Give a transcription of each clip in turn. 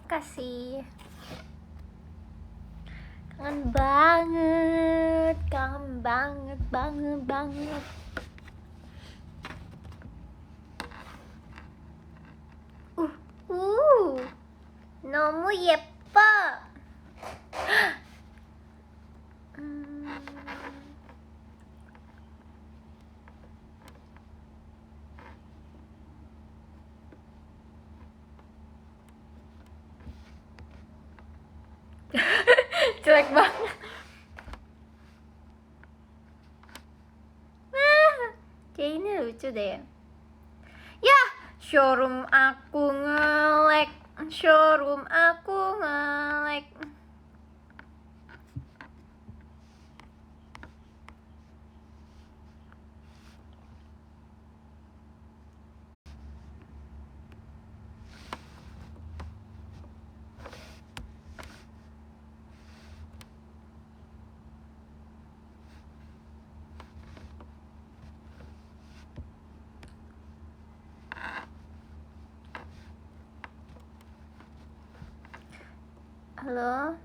Makasih. Kangen banget, banget. 너무 예뻐. Jelek banget. Kayak ini lucu deh. Ya, showroom aku nge-lag. Halo?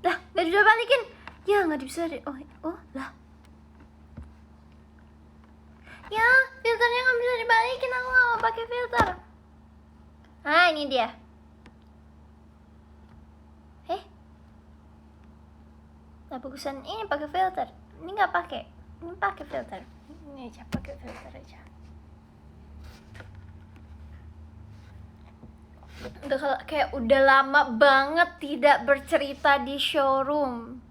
Lah, gak bisa balikin. Ya, gak bisa deh. Oh, lah. Ya, filternya gak bisa dibalikin. Aku gak mau pakai filter. Ah, ini dia. Nah, bagusan ini pakai filter. Ini nggak pakai. Ini pakai filter. Ini aja pakai filter aja. Udah lama banget tidak bercerita di showroom.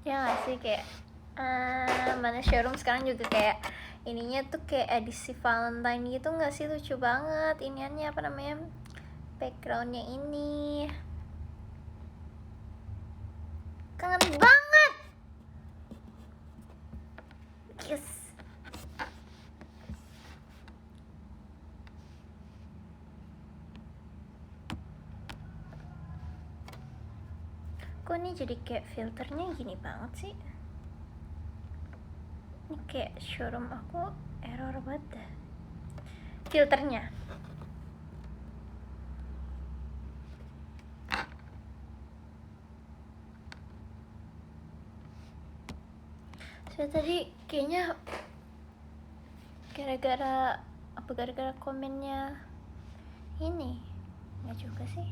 Ya nggak sih, kayak mana showroom sekarang juga kayak ininya tuh kayak edisi Valentine gitu nggak sih, lucu banget. Iniannya apa namanya? Backgroundnya ini. Kangen banget. Yes. Kok ini jadi kayak filternya gini banget sih? Ini kayak showroom aku error banget dah filternya. Saya tadi kayaknya gara-gara komennya ini. Nggak juga sih.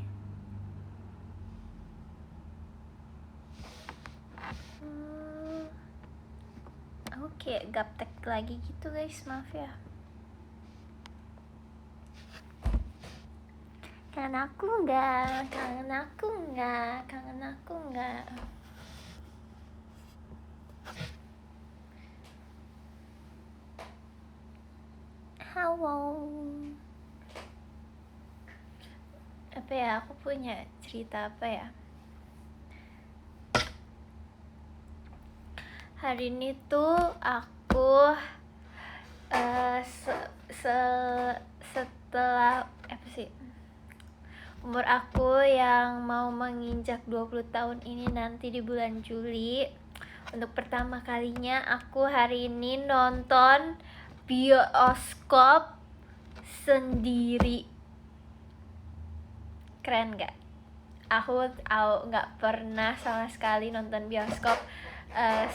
Aku kayak gaptek lagi gitu guys, maaf ya. Kangen aku nggak? Halo. Apa ya, aku punya cerita apa ya? Hari ini tuh aku setelah apa sih, umur aku yang mau menginjak 20 tahun ini nanti di bulan Juli, untuk pertama kalinya aku hari ini nonton bioskop sendiri. Keren gak? Aku gak pernah sama sekali nonton bioskop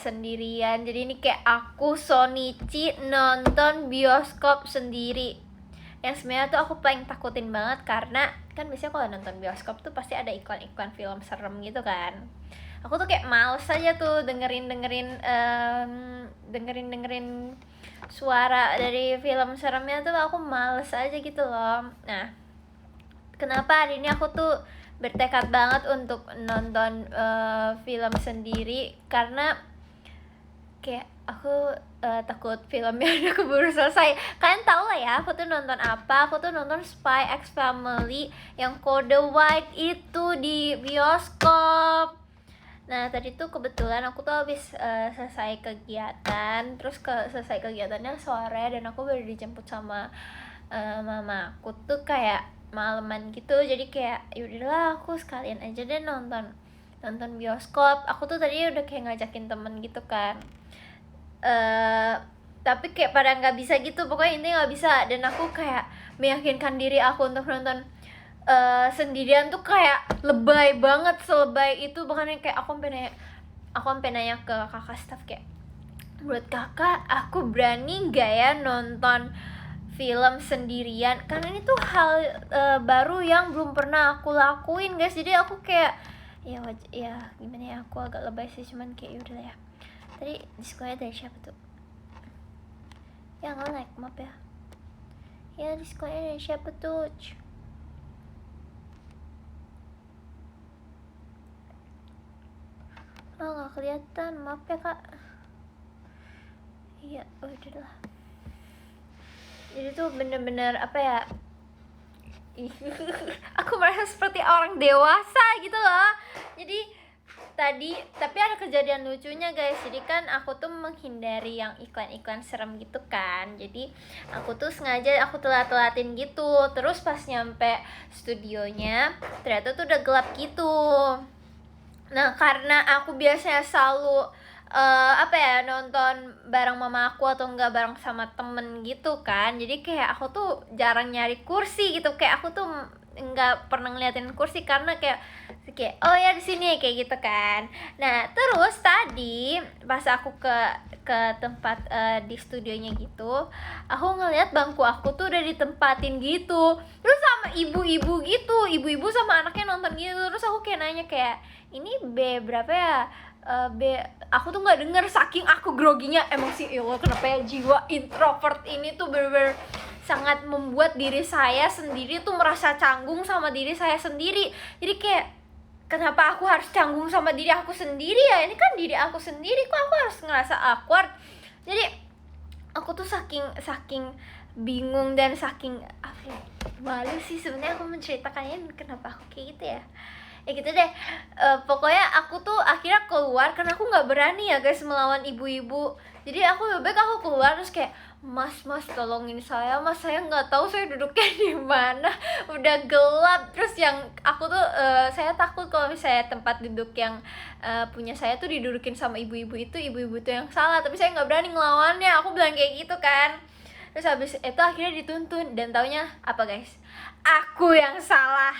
sendirian. Jadi ini kayak aku Sonichi nonton bioskop sendiri. Yang sebenarnya tuh aku paling takutin banget, karena kan biasanya kalau nonton bioskop tuh pasti ada iklan-iklan film serem gitu kan. Aku tuh kayak males aja tuh dengerin suara dari film seremnya tuh, aku males aja gitu loh. Nah, kenapa hari ini aku tuh bertekad banget untuk nonton film sendiri, karena kayak aku takut filmnya udah keburu selesai. Kalian tau lah ya, aku tuh nonton apa? Aku tuh nonton Spy X Family yang Kode White itu di bioskop. Nah, tadi tuh kebetulan aku tuh habis selesai kegiatan. Terus selesai kegiatannya sore, dan aku baru dijemput sama mama aku tuh kayak malaman gitu. Jadi kayak yaudahlah, aku sekalian aja deh nonton bioskop. Aku tuh tadi udah kayak ngajakin temen gitu kan. tapi kayak pada nggak bisa gitu, pokoknya intinya nggak bisa. Dan aku kayak meyakinkan diri aku untuk nonton sendirian tuh kayak lebay banget, selebay itu. Bahkan kayak aku sampai nanya ke kakak staff kayak, menurut kakak aku berani nggak ya nonton film sendirian, karena ini tuh hal baru yang belum pernah aku lakuin guys. Jadi aku kayak ya gimana ya, aku agak lebay sih, cuman kayak yaudah ya. Tadi diskonya dari siapa tuh ya, nggak like, maaf ya diskonya dari siapa tuh. Nggak kelihatan, maaf ya kak. Iya, udahlah. Jadi tuh bener-bener apa ya, aku merasa seperti orang dewasa gitu loh. Jadi tapi ada kejadian lucunya guys. Jadi kan aku tuh menghindari yang iklan-iklan serem gitu kan. Jadi aku tuh sengaja aku telat-telatin gitu. Terus pas nyampe studionya ternyata tuh udah gelap gitu. Nah karena aku biasanya selalu nonton bareng mama aku atau enggak bareng sama temen gitu kan. Jadi kayak aku tuh jarang nyari kursi gitu. Kayak aku tuh nggak pernah ngeliatin kursi karena kayak oh ya di sini kayak gitu kan. Nah terus tadi pas aku ke tempat di studionya gitu, aku ngeliat bangku aku tuh udah ditempatin gitu. Terus sama ibu-ibu gitu, ibu-ibu sama anaknya nonton gitu. Terus aku kayak nanya kayak, ini B berapa ya? Aku tuh nggak denger saking aku groginya. Emang sih ya Allah, kenapa ya jiwa introvert ini tuh bener-bener sangat membuat diri saya sendiri tuh merasa canggung sama diri saya sendiri. Jadi kayak, kenapa aku harus canggung sama diri aku sendiri ya? Ini kan diri aku sendiri, kok aku harus ngerasa awkward? Jadi aku tuh saking bingung dan saking malu sih sebenarnya aku menceritakannya kenapa aku kayak gitu ya. Ya gitu deh. Pokoknya aku tuh akhirnya keluar karena aku nggak berani ya guys melawan ibu-ibu. Jadi aku lebih baik aku keluar terus kayak, mas tolongin saya mas, saya nggak tahu saya duduknya di mana, udah gelap. Terus yang aku tuh saya takut kalau misalnya tempat duduk yang punya saya tuh didudukin sama ibu-ibu itu yang salah, tapi saya nggak berani ngelawannya. Aku bilang kayak gitu kan. Terus habis itu akhirnya dituntun, dan taunya apa guys, aku yang salah.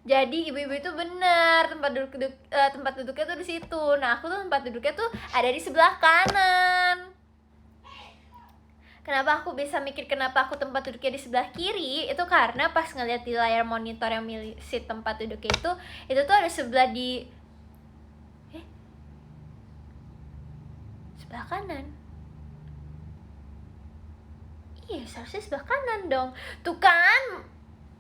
Jadi ibu-ibu itu bener, tempat duduknya tuh di situ. Nah aku tuh tempat duduknya tuh ada di sebelah kanan. Kenapa aku bisa mikir kenapa aku tempat duduknya di sebelah kiri? Itu karena pas ngeliat di layar monitor yang milih si tempat duduknya itu tuh ada sebelah di sebelah kanan. Iya seharusnya sebelah kanan dong. Tuh kan,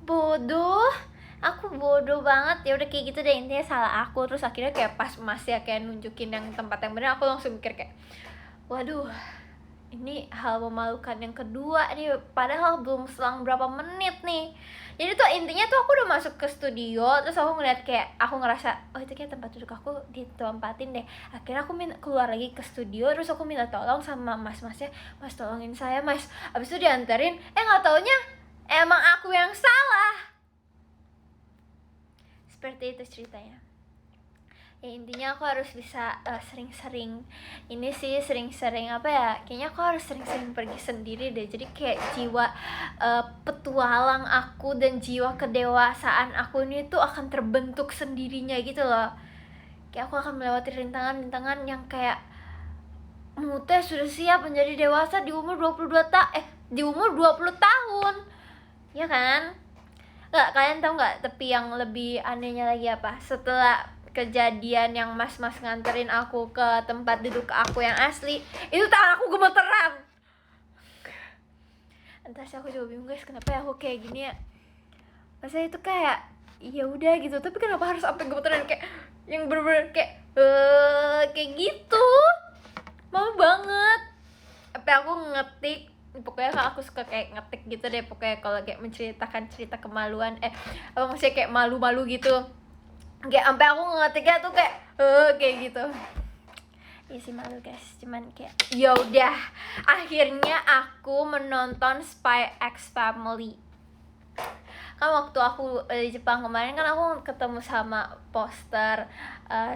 bodoh. Aku bodoh banget. Ya udah kayak gitu deh, intinya salah aku. Terus akhirnya kayak pas Mas ya kayak nunjukin yang tempat yang benar, aku langsung mikir kayak, waduh, ini hal memalukan yang kedua nih, padahal belum selang berapa menit nih. Jadi tuh intinya tuh aku udah masuk ke studio, terus aku ngeliat kayak, aku ngerasa oh itu kayak tempat duduk aku ditempatin deh. Akhirnya aku keluar lagi ke studio, terus aku minta tolong sama mas-masnya, mas tolongin saya mas. Abis itu dianterin, nggak taunya emang aku yang salah. Seperti itu ceritanya. Ya intinya aku harus bisa sering-sering ini sih, sering-sering apa ya, kayaknya aku harus sering-sering pergi sendiri deh. Jadi kayak jiwa petualang aku dan jiwa kedewasaan aku ini tuh akan terbentuk sendirinya gitu loh. Kayak aku akan melewati rintangan-rintangan yang kayak, Mute sudah siap menjadi dewasa di umur 20 tahun. Ya kan? Nggak, kalian tahu nggak tapi yang lebih anehnya lagi apa? Setelah kejadian yang mas-mas nganterin aku ke tempat duduk aku yang asli, itu tangan aku gemeteran. Entah sih, aku juga bingung guys, kenapa ya aku kayak gini ya. Maksudnya itu kayak, ya udah gitu, tapi kenapa harus sampai gemeteran kayak yang bener-bener kayak kayak gitu. Mau banget. Apa aku ngetik, pokoknya kalau aku suka kayak ngetik gitu deh, pokoknya kalau kayak menceritakan cerita kemaluan apa maksudnya kayak malu-malu gitu, kayak sampai aku ngetiknya tuh kayak gitu. Iya sih malu guys, cuman kayak ya udah, akhirnya aku menonton Spy X Family. Kan waktu aku di Jepang kemarin kan aku ketemu sama poster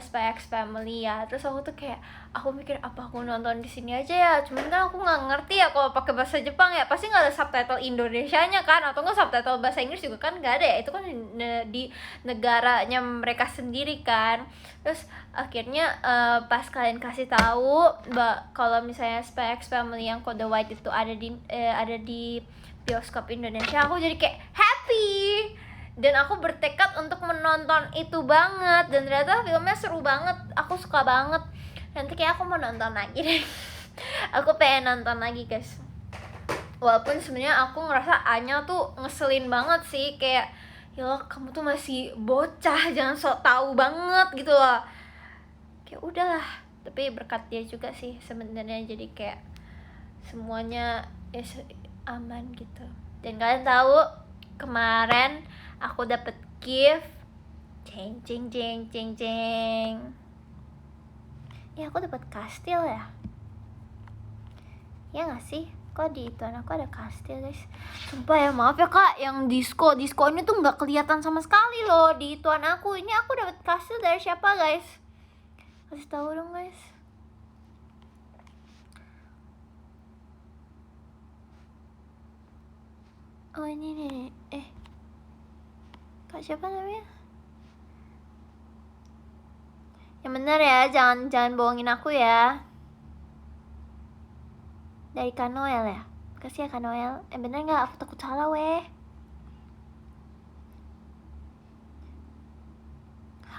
Spy X Family ya. Terus aku tuh kayak, aku mikir apa aku nonton di sini aja ya, cuman kan aku nggak ngerti ya kalau pakai bahasa Jepang ya, pasti nggak ada subtitle Indonesianya kan, atau nggak subtitle bahasa Inggris juga kan nggak ada ya, itu kan di negaranya mereka sendiri kan. Terus akhirnya pas kalian kasih tahu kalau misalnya Spy X Family yang kode white itu ada di bioskop Indonesia, aku jadi kayak happy dan aku bertekad untuk menonton itu banget, dan ternyata filmnya seru banget, aku suka banget. Nanti kayak aku mau nonton lagi deh. Aku pengen nonton lagi guys. Walaupun sebenarnya aku ngerasa Anya tuh ngeselin banget sih, kayak ya Allah, kamu tuh masih bocah, jangan sok tahu banget gitu loh. Kayak udahlah, tapi berkat dia juga sih sebenarnya, jadi kayak semuanya ya aman gitu. Dan kalian tahu kemarin aku dapet gift, jeng jeng jeng jeng jeng. Ya aku dapat kastil ya. Ya nggak sih? Kok di itu aku ada kastil guys. Sumpah ya, maaf ya kak, yang disco ini tuh nggak kelihatan sama sekali loh di ituan aku. Ini aku dapat kastil dari siapa guys? Kasih tahu dong guys. Oh ini nih. Kak siapa namanya? Yang bener ya, jangan bohongin aku ya. Dari Kak Noel ya? Kasih ya Kak Noel. Bener gak? Aku takut salah weh.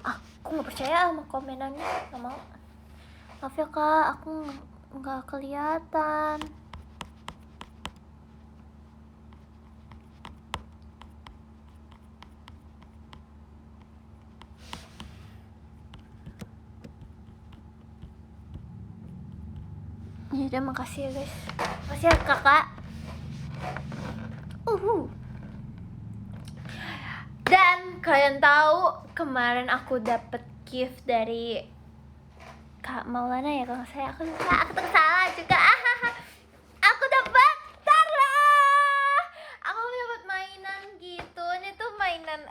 Aku gak percaya sama komenannya. Gak mau. Maaf ya kak, aku gak kelihatan. Ya udah, makasih ya guys. Makasih ya kakak. Dan kalian tahu kemarin aku dapet gift dari Kak Maulana ya kalau saya. Aku tuh salah juga. Aku dapet Tara. Aku dapet mainan gitu. Ini tuh mainan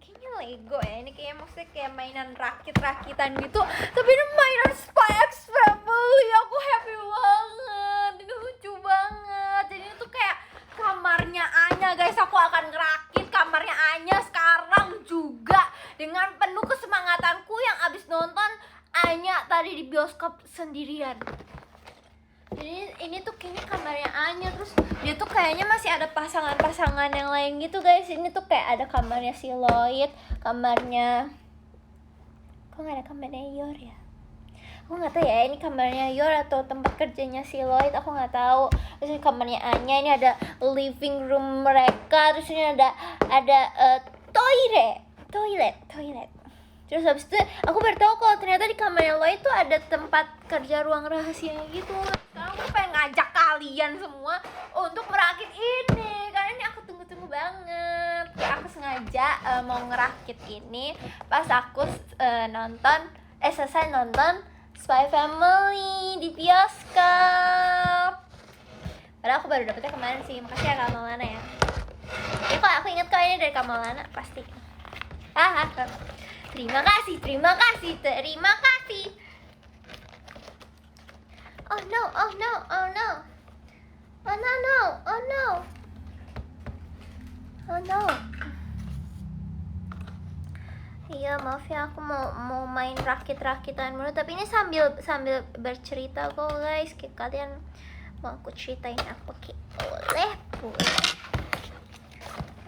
kayaknya Lego ya. Ini kayak maksudnya kayak mainan rakit-rakitan gitu. Tapi ini mainan Spy X Family. Aku happy banget. Ini lucu banget. Jadi itu kayak kamarnya Anya guys. Aku akan ngerakit kamarnya Anya sekarang juga dengan penuh kesemangatanku yang abis nonton Anya tadi di bioskop sendirian. Jadi ini tuh kayaknya kamarnya Anya, terus dia tuh kayaknya masih ada pasangan-pasangan yang lain gitu guys. Ini tuh kayak ada kamarnya si Lloyd, kamarnya kok nggak ada kamarnya Yor ya? Aku nggak tahu ya, ini kamarnya Yor atau tempat kerjanya si Lloyd, aku nggak tahu. Terus ini kamarnya Anya, ini ada living room mereka, terus ini ada toilet. Terus habis itu aku baru tahu kalau ternyata di kamarnya Lloyd itu ada tempat kerja ruang rahasia gitu. Sekarang aku pengen ngajak kalian semua untuk merakit ini, karena ini aku tunggu-tunggu banget. Aku sengaja mau ngerakit ini pas aku selesai nonton Spy Family di bioskop. Padahal aku baru dapetnya kemarin sih. Makasih ya Kak Maulana ya. Ya kok aku inget kok ini dari Kak Maulana pasti. Terima kasih. Oh no. Iya maaf ya, aku mau main rakit-rakitan mulu, tapi ini sambil bercerita kok guys. Kayak kalian mau aku ceritain apa kayak boleh.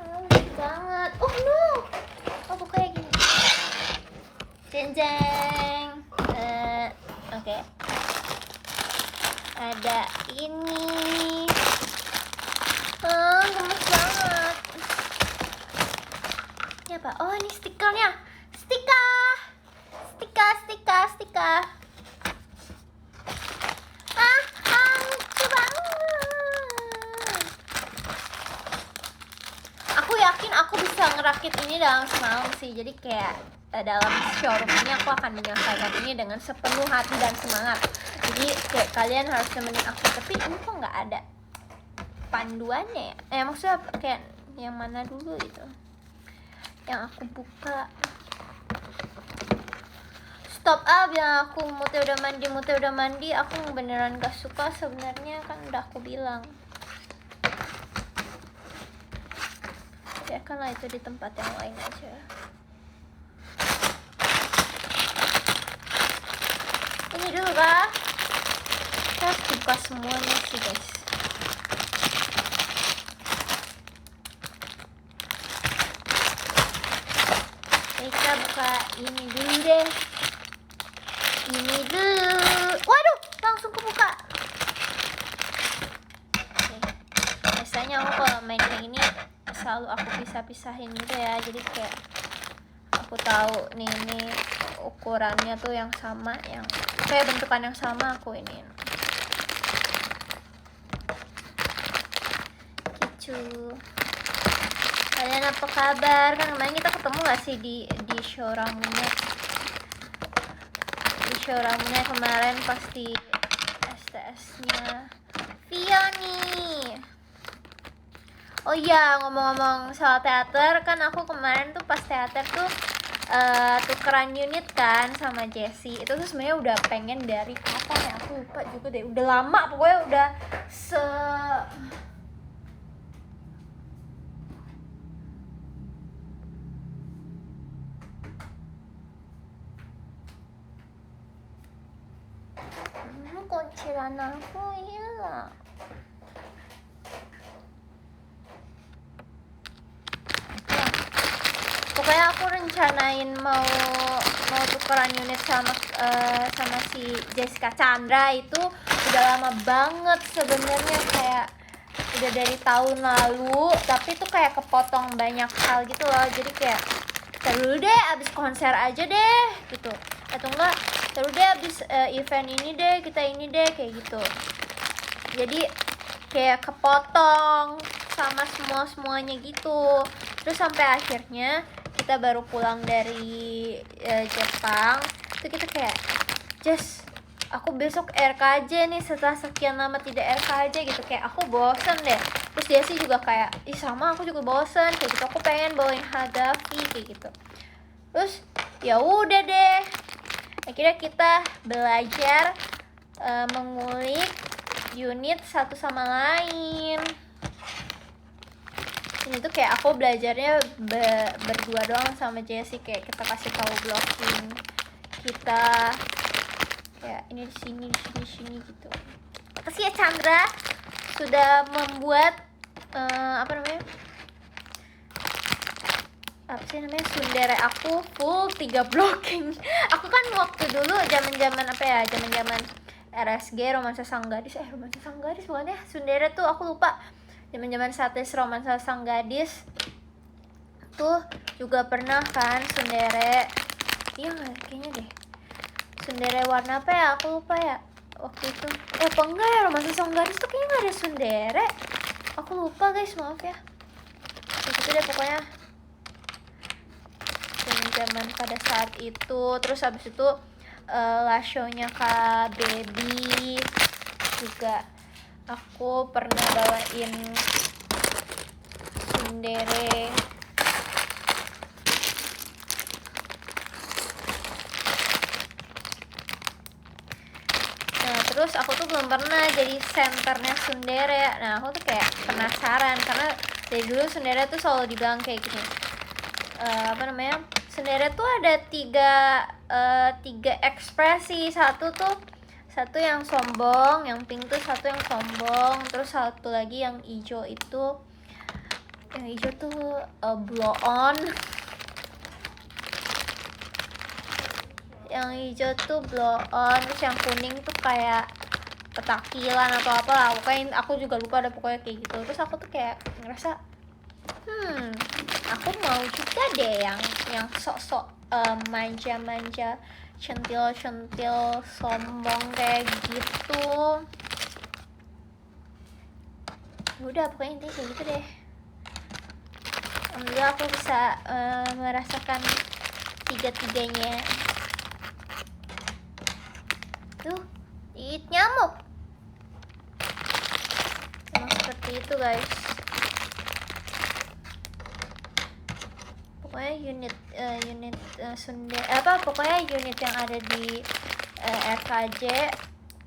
Lucu banget. Oh no. Aku kayak gini. Jeng. Oke. Ada ini. Gemes banget. Ini apa? Oh ini stikernya. Stika. Lucu banget. Aku yakin aku bisa ngerakit ini dalam semalam sih. Jadi kayak dalam showroom ini aku akan menyelesaikan ini dengan sepenuh hati dan semangat. Jadi kayak kalian harus nemenin aku. Tapi ini kok nggak ada panduannya ya? Maksudnya kayak yang mana dulu itu? Yang aku buka. stop bilang aku Mute udah mandi. Aku beneran gak suka sebenarnya, kan udah aku bilang. Ya kan lah itu di tempat yang lain aja. Ini dulu kah? Kita harus buka semuanya sih guys. Kita buka ini dulu deh. Ini dulu. Waduh, langsung kebuka. Oke. Biasanya aku kalau main kayak ini selalu aku pisah-pisahin gitu ya. Jadi kayak aku tahu nih ukurannya tuh yang sama, yang kayak bentukan yang sama aku ini. Gitu. Kalian apa kabar? Kan kemarin kita ketemu gak sih di show Ramune? Di show Ramune kemarin pasti STS-nya Fioni. Oh iya, ngomong-ngomong soal teater, kan aku kemarin tuh pas teater tuh tukeran unit kan sama Jessie. Itu tuh sebenarnya udah pengen dari kapan ya? Aku lupa juga deh. Udah lama, pokoknya udah kunciran aku hilang. Pokoknya aku rencanain mau tukeran unit sama si Jessica Chandra itu udah lama banget sebenarnya, kayak udah dari tahun lalu, tapi tuh kayak kepotong banyak hal gitu loh. Jadi kayak terus deh abis konser aja deh gitu, atau enggak terus deh abis event ini deh kita ini deh kayak gitu. Jadi kayak kepotong sama semuanya gitu. Terus sampai akhirnya kita baru pulang dari Jepang tuh kita kayak Jess, aku besok RKJ nih setelah sekian lama tidak RKJ gitu, kayak aku bosen deh. Terus dia sih juga kayak ih sama, aku juga bosen kayak gitu, aku pengen bawain Hadafi kayak gitu. Terus ya udah deh, akhirnya kita belajar mengulik unit satu sama lain. Ini tuh kayak aku belajarnya berdua doang sama Jessie, kayak kita kasih tahu blocking kita kayak ini di sini gitu. Makasih ya Chandra sudah membuat Sundere aku full 3 blocking. Aku kan waktu dulu zaman RSG Romansa Sang Gadis bukan ya, Sundere tuh aku lupa. Zaman Sates Romansa Sang Gadis tuh juga pernah kan Sundere. Iya nggak, kayaknya deh Sundere warna apa ya, aku lupa ya waktu itu. Apa enggak ya, Romansa Sang Gadis tuh kayaknya nggak ada Sundere, aku lupa guys, maaf ya. Itu deh pokoknya zaman pada saat itu. Terus habis itu last show-nya Kak Baby juga aku pernah bawain Sundere. Nah terus aku tuh belum pernah jadi senternya Sundere. Nah aku tuh kayak penasaran karena dari dulu Sundere tuh selalu dibilang kayak gini, Sundere tuh ada tiga ekspresi. Satu yang sombong, yang pink tuh satu yang sombong, terus satu lagi yang hijau itu, yang hijau tuh blow on, yang hijau tuh blow on, terus yang kuning tuh kayak petakilan atau apa lah, pokoknya aku juga lupa, ada pokoknya kayak gitu. Terus aku tuh kayak ngerasa aku mau juga deh yang sok-sok manja-manja, centil-centil, sombong kayak gitu. Udah pokoknya intinya kayak gitu deh. Alhamdulillah aku bisa merasakan tiga-tiganya. Tuh, gigit nyamuk. Emang seperti itu guys. pokoknya unit pokoknya unit yang ada di RKJ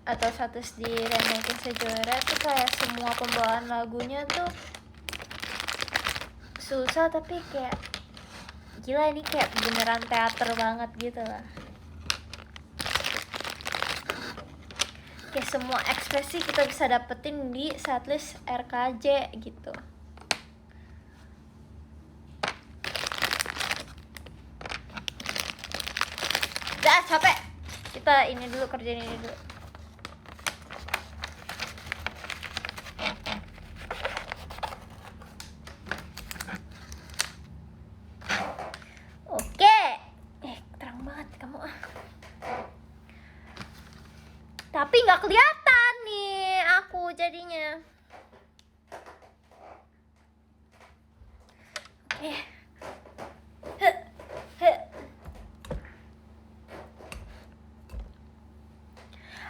atau status di Renaikin Sejoret tuh kayak semua pembawaan lagunya tuh susah, tapi kayak gila, ini kayak beneran teater banget gitu lah. Kayak semua ekspresi kita bisa dapetin di setlist RKJ gitu. Udah capek, kita ini dulu, kerjain ini dulu. Oke, terang banget kamu. Tapi nggak kelihatan nih aku jadinya. Oke.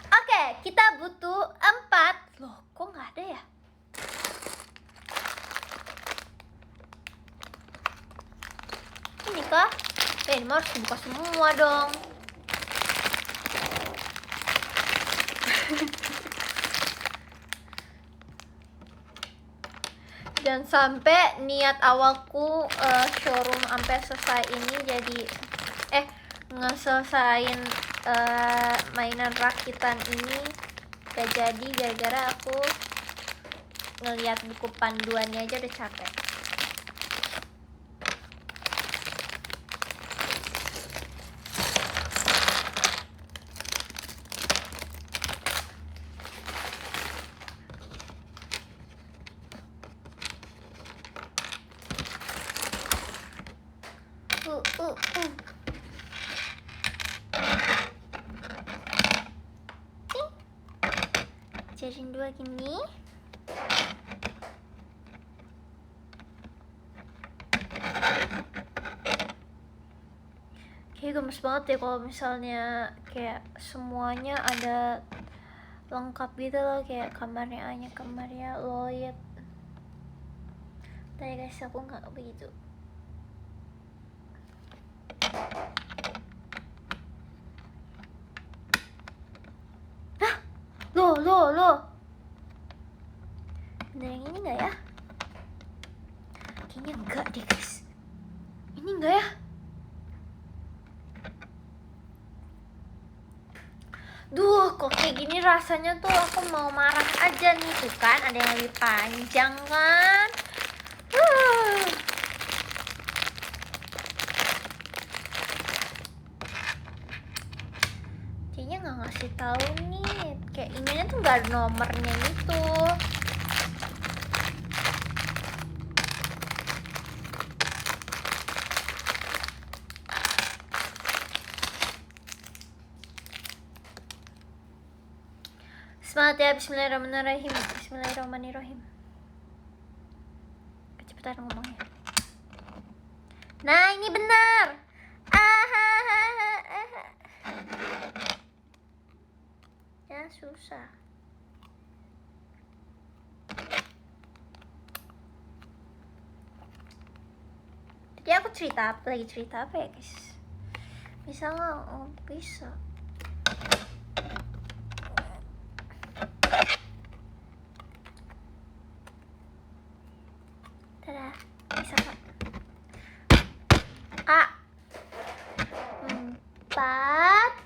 Oke, kita butuh 4. Loh, kok nggak ada ya? Ini kah? Ini harus dibuka semua dong. Dan sampai niat awalku showroom sampai selesai ini jadi ngeselesain mainan rakitan ini gak jadi gara-gara aku ngeliat buku panduannya aja udah capek. Jadiin 2 gini. Kayak gemes banget ya kalau misalnya kayak semuanya ada lengkap gitu loh, kayak kamarnya Anya, kamarnya Lloyd. Tadi guys, aku nggak begitu. Loh. Bener yang ini nggak ya? Kayaknya enggak deh guys. Ini enggak ya? Duh, kok kayak gini rasanya tuh aku mau marah aja nih. Tuh kan, ada yang lebih panjang kan? Kayaknya nggak ngasih tahu nih. Kayak emailnya tuh nggak ada nomornya gitu. Semangat ya, bismillahirrahmanirrahim. Bismillahirrahmanirrahim. Kecepatan ngomongnya. Nah, ini benar. Ya, susah. Jadi aku lagi cerita apa ya guys? Bisa nggak? Oh, bisa. Dadah, bisa nggak? 4.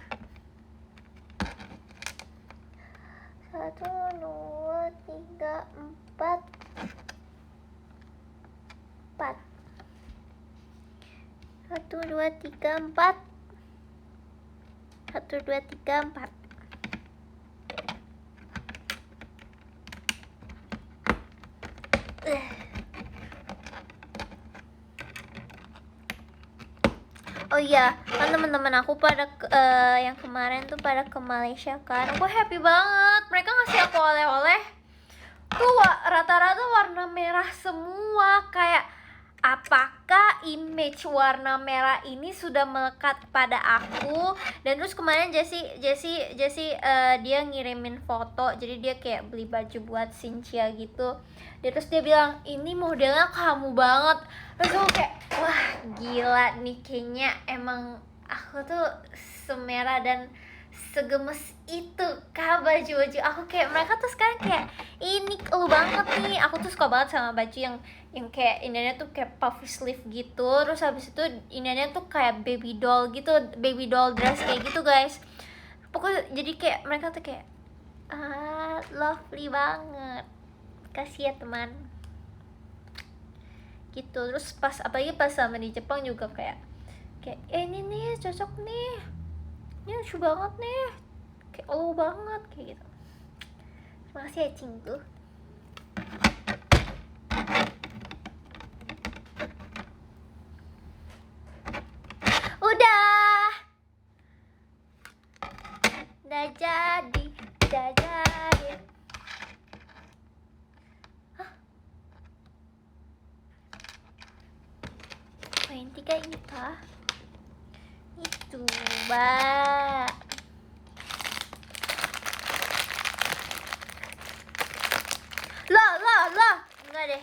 1, 2, 3, 4. 1, 2, 3, 4. 1, 2, 3, 4. Oh iya, kan teman-teman aku pada yang kemarin tuh pada ke Malaysia kan. Aku happy banget. Mereka ngasih aku oleh-oleh tuh rata-rata warna merah semua. Kayak apakah image warna merah ini sudah melekat pada aku. Dan terus kemarin Jessie dia ngirimin foto, jadi dia kayak beli baju buat Cynthia gitu. Terus dia bilang ini modelnya kamu banget. Terus aku kayak wah gila nih, kayaknya emang aku tuh semerah dan segemes itu kah baju-baju aku. Kayak mereka tuh sekarang kayak ini lu banget nih. Aku tuh suka banget sama baju yang kayak ininya tuh kayak puffy sleeve gitu. Terus habis itu ininya tuh kayak baby doll gitu, baby doll dress kayak gitu guys. Pokoknya jadi kayak mereka tuh kayak lovely banget. Kasih ya teman gitu. Terus pas apalagi pas sama di Jepang juga kayak ini nih cocok nih, ini lucu banget nih, kayak lo banget kayak gitu. Terima kasih ya Cinggu. Udah jadi poin 3 ini kah? Itu Mbak. Lah enggak deh.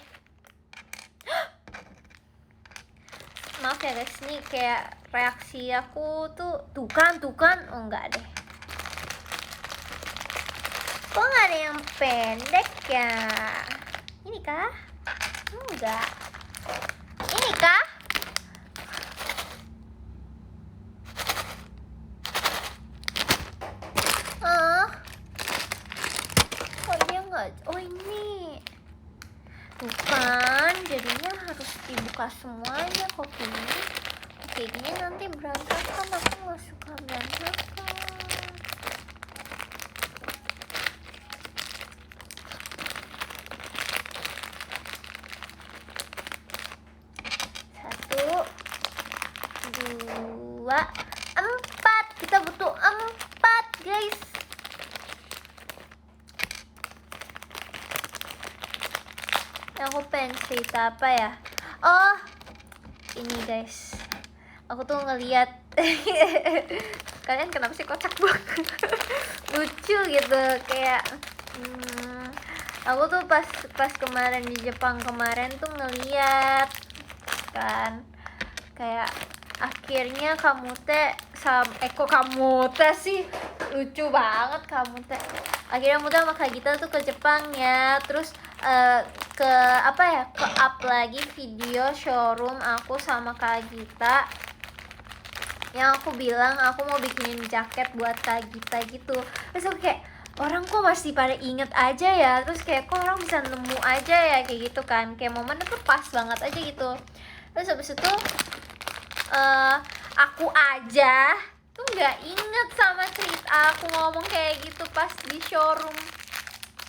Maaf ya guys, nih kayak reaksi aku tuh kan oh enggak deh. Kok nggak ada yang pendek ya? Ini kah? Enggak. Ini kah? Kok dia nggak? Oh ini. Bukan, jadinya harus dibuka semuanya kok gini. Kayak gini nanti berantakan, aku nggak suka berantakan. Dua, 4. Kita butuh 4 guys. Aku pengen cerita apa ya? Oh ini guys, aku tuh ngeliat kalian kenapa sih kocak banget lucu gitu kayak aku tuh pas kemarin di Jepang kemarin tuh ngeliat kan kayak akhirnya kamu teh kamu teh sih lucu banget kamu teh. Akhirnya kamu teh sama Kak Gita tuh ke Jepang ya. Terus ke up lagi video showroom aku sama Kak Gita yang aku bilang aku mau bikinin jaket buat Kak Gita gitu. Terus aku kayak orang kok masih pada inget aja ya. Terus kayak kok orang bisa nemu aja ya kayak gitu kan. Kayak momennya tuh pas banget aja gitu. Terus habis itu aku aja tuh nggak inget sama cerita aku ngomong kayak gitu pas di showroom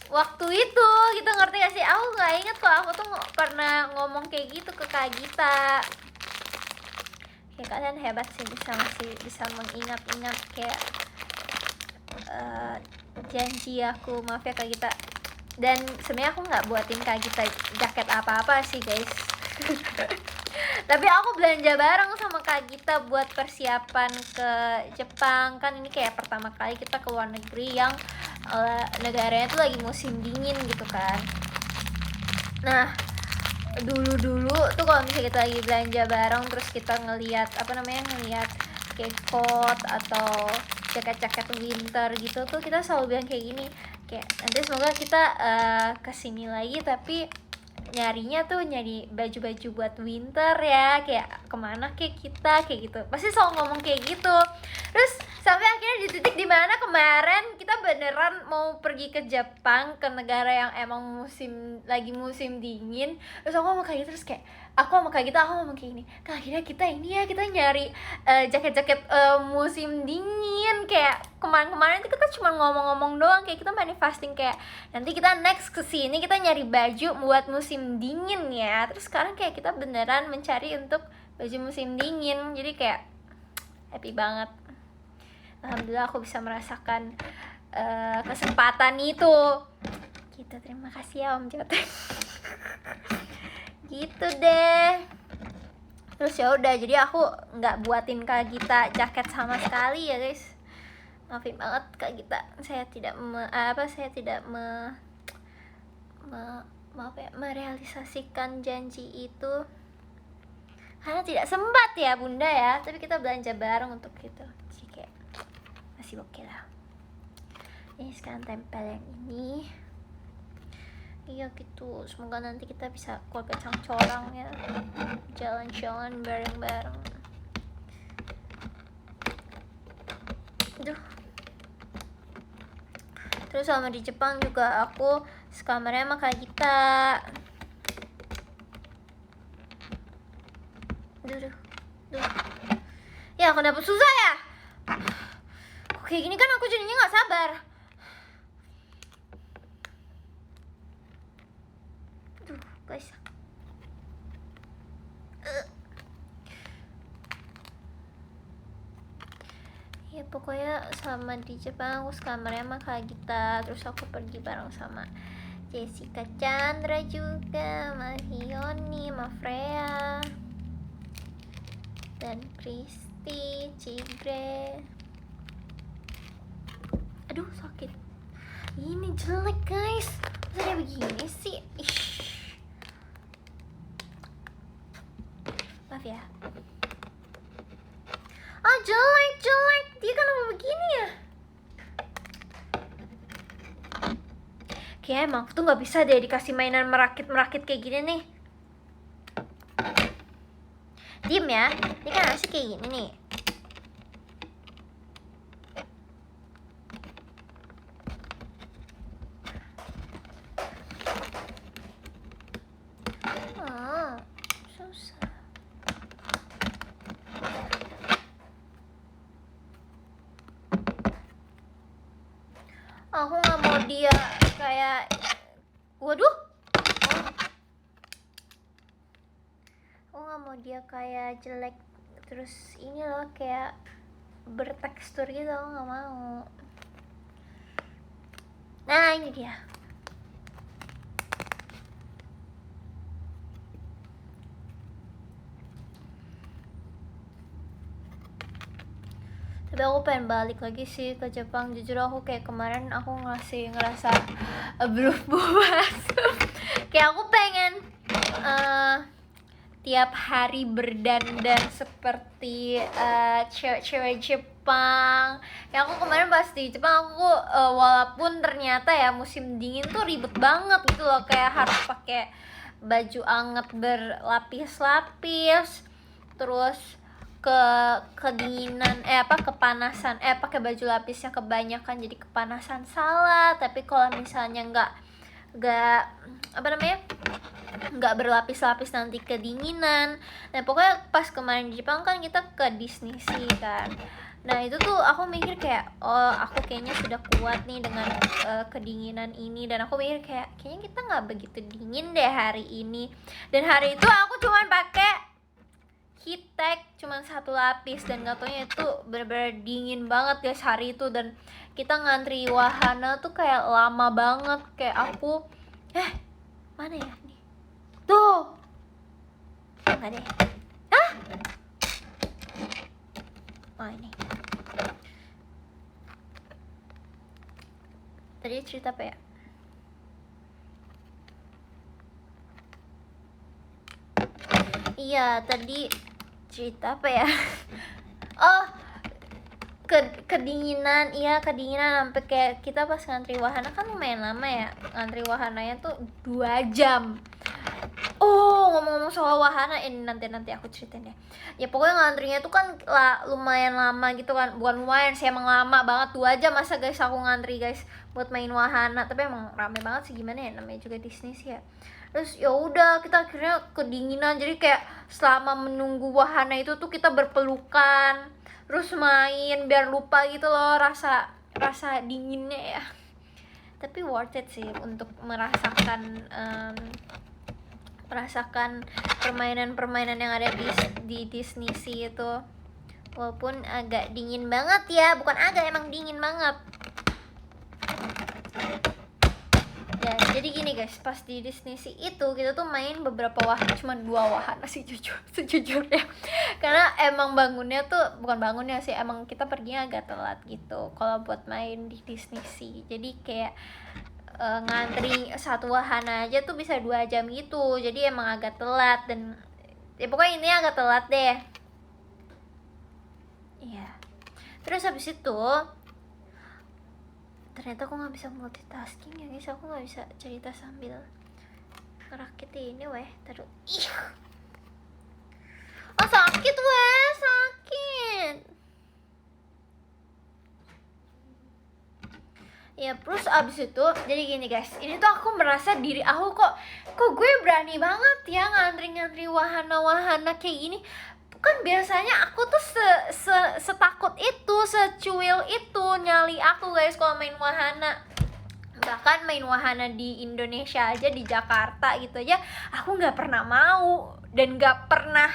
waktu itu gitu, ngerti gak sih? Aku nggak inget kok aku tuh pernah ngomong kayak gitu ke Kak Gita. Kayak kalian hebat sih bisa mengingat-ingat kayak janji aku. Maaf ya Kak Gita. Dan sebenarnya aku nggak buatin Kak Gita jaket apa-apa sih guys. Tapi aku belanja bareng sama Kak Gita buat persiapan ke Jepang. Kan ini kayak pertama kali kita ke luar negeri yang negaranya tuh lagi musim dingin gitu kan. Nah dulu tuh kalau misalnya kita lagi belanja bareng terus kita ngelihat kayak coat atau jaket-jaket winter gitu tuh kita selalu bilang kayak gini, kayak nanti semoga kita kesini lagi tapi nyarinya tuh nyari baju-baju buat winter ya, kayak kemana kayak kita kayak gitu, pasti selalu ngomong kayak gitu. Terus sampai akhirnya di titik dimana kemarin kita beneran mau pergi ke Jepang, ke negara yang emang lagi musim dingin. Terus aku ngomong kayak gitu, terus kayak aku ngomong kayak gini, Kak akhirnya kita nyari jaket-jaket musim dingin. Kayak kemarin itu kita cuma ngomong-ngomong doang, kayak kita manifesting kayak nanti kita next kesini kita nyari baju buat musim dingin ya. Terus sekarang kayak kita beneran mencari untuk baju musim dingin, jadi kayak happy banget. Alhamdulillah aku bisa merasakan kesempatan itu. Gitu, terima kasih ya Om Joten. Gitu deh. Terus ya udah, jadi aku nggak buatin Kak Gita jaket sama sekali ya guys. Maafin banget Kak Gita, saya tidak merealisasikan janji itu karena tidak sempat ya bunda ya. Tapi kita belanja bareng untuk itu, jadi kayak masih oke lah. Ini sekarang tempel yang ini. Iya gitu, semoga nanti kita bisa keluarga Cangcolang ya, jalan-jalan bareng-bareng. Aduh. Terus sama di Jepang juga aku sekamarnya sama Kak Gita. Duh. Ya kenapa susah ya? Kok kayak gini kan aku jadinya nggak sabar. Guys, ya pokoknya sama di Jepang aku sekamarnya sama Kak Gita. Terus aku pergi bareng sama Jessica Chandra juga, sama Hioni, sama Freya dan Kristi, Cigre. Aduh sakit, ini jelek guys, masa kayak begini sih. Maaf ya. Jelek, dia kenapa begini ya? Kayak emang tuh nggak bisa deh dikasih mainan merakit kayak gini nih. Diem ya, ini kan asik kayak gini nih. Susah. Aku nggak mau dia kayak, waduh, aku nggak mau dia kayak jelek terus ini loh kayak bertekstur gitu, aku nggak mau. Nah ini dia. Tapi aku pengen balik lagi sih ke Jepang. Jujur aku kayak kemarin aku ngerasa berubah. Kayak aku pengen tiap hari berdandan seperti cewek-cewek Jepang. Ya aku kemarin pas di Jepang aku walaupun ternyata ya musim dingin tuh ribet banget gitu loh, kayak harus pakai baju anget berlapis-lapis, terus kedinginan kepanasan pakai baju lapisnya kebanyakan jadi kepanasan salah. Tapi kalau misalnya nggak berlapis-lapis nanti kedinginan. Nah pokoknya pas kemarin di Jepang kan kita ke Disney Sea kan. Nah itu tuh aku mikir kayak, oh aku kayaknya sudah kuat nih dengan kedinginan ini. Dan aku mikir kayaknya kita nggak begitu dingin deh hari ini. Dan hari itu aku cuman pakai heat tech cuma 1 lapis dan gak taunya itu bener-bener dingin banget guys hari itu. Dan kita ngantri wahana tuh kayak lama banget, kayak aku mana ya nih tuh nggak deh. Oh ini tadi cerita apa ya? Iya tadi cerita apa ya? Oh kedinginan, sampai kayak kita pas ngantri wahana kan lumayan lama ya, ngantri wahananya tuh 2 jam. Oh ngomong-ngomong soal wahana ini nanti aku ceritain ya. Pokoknya ngantrinya tuh kan lumayan lama gitu kan, bukan lumayan sih, emang lama banget 2 jam. Masa guys aku ngantri guys buat main wahana, tapi emang rame banget sih, gimana ya, namanya juga Disney sih ya. Terus ya udah kita akhirnya kedinginan, jadi kayak selama menunggu wahana itu tuh kita berpelukan terus main biar lupa gitu loh rasa dinginnya ya. Tapi worth it sih untuk merasakan permainan yang ada di Disney Sea itu, walaupun agak dingin banget ya, bukan agak, emang dingin banget. Ya jadi gini guys, pas di Disney Sea itu kita tuh main beberapa wahana, cuma 2 wahana sih sejujurnya. Karena emang bukan bangunnya sih, emang kita perginya agak telat gitu kalau buat main di Disney Sea. Jadi kayak ngantri satu wahana aja tuh bisa 2 jam gitu. Jadi emang agak telat dan ya pokoknya ini agak telat deh. Iya. Terus habis itu ternyata aku nggak bisa multitasking ya guys, aku nggak bisa cerita sambil ngerakit ini terus sakit sakit ya. Terus abis itu jadi gini guys, ini tuh aku merasa diri aku kok gue berani banget ya ngantri wahana kayak gini. Kan biasanya aku tuh setakut itu, secuil itu nyali aku guys kalau main wahana. Bahkan main wahana di Indonesia aja, di Jakarta gitu aja aku nggak pernah mau dan nggak pernah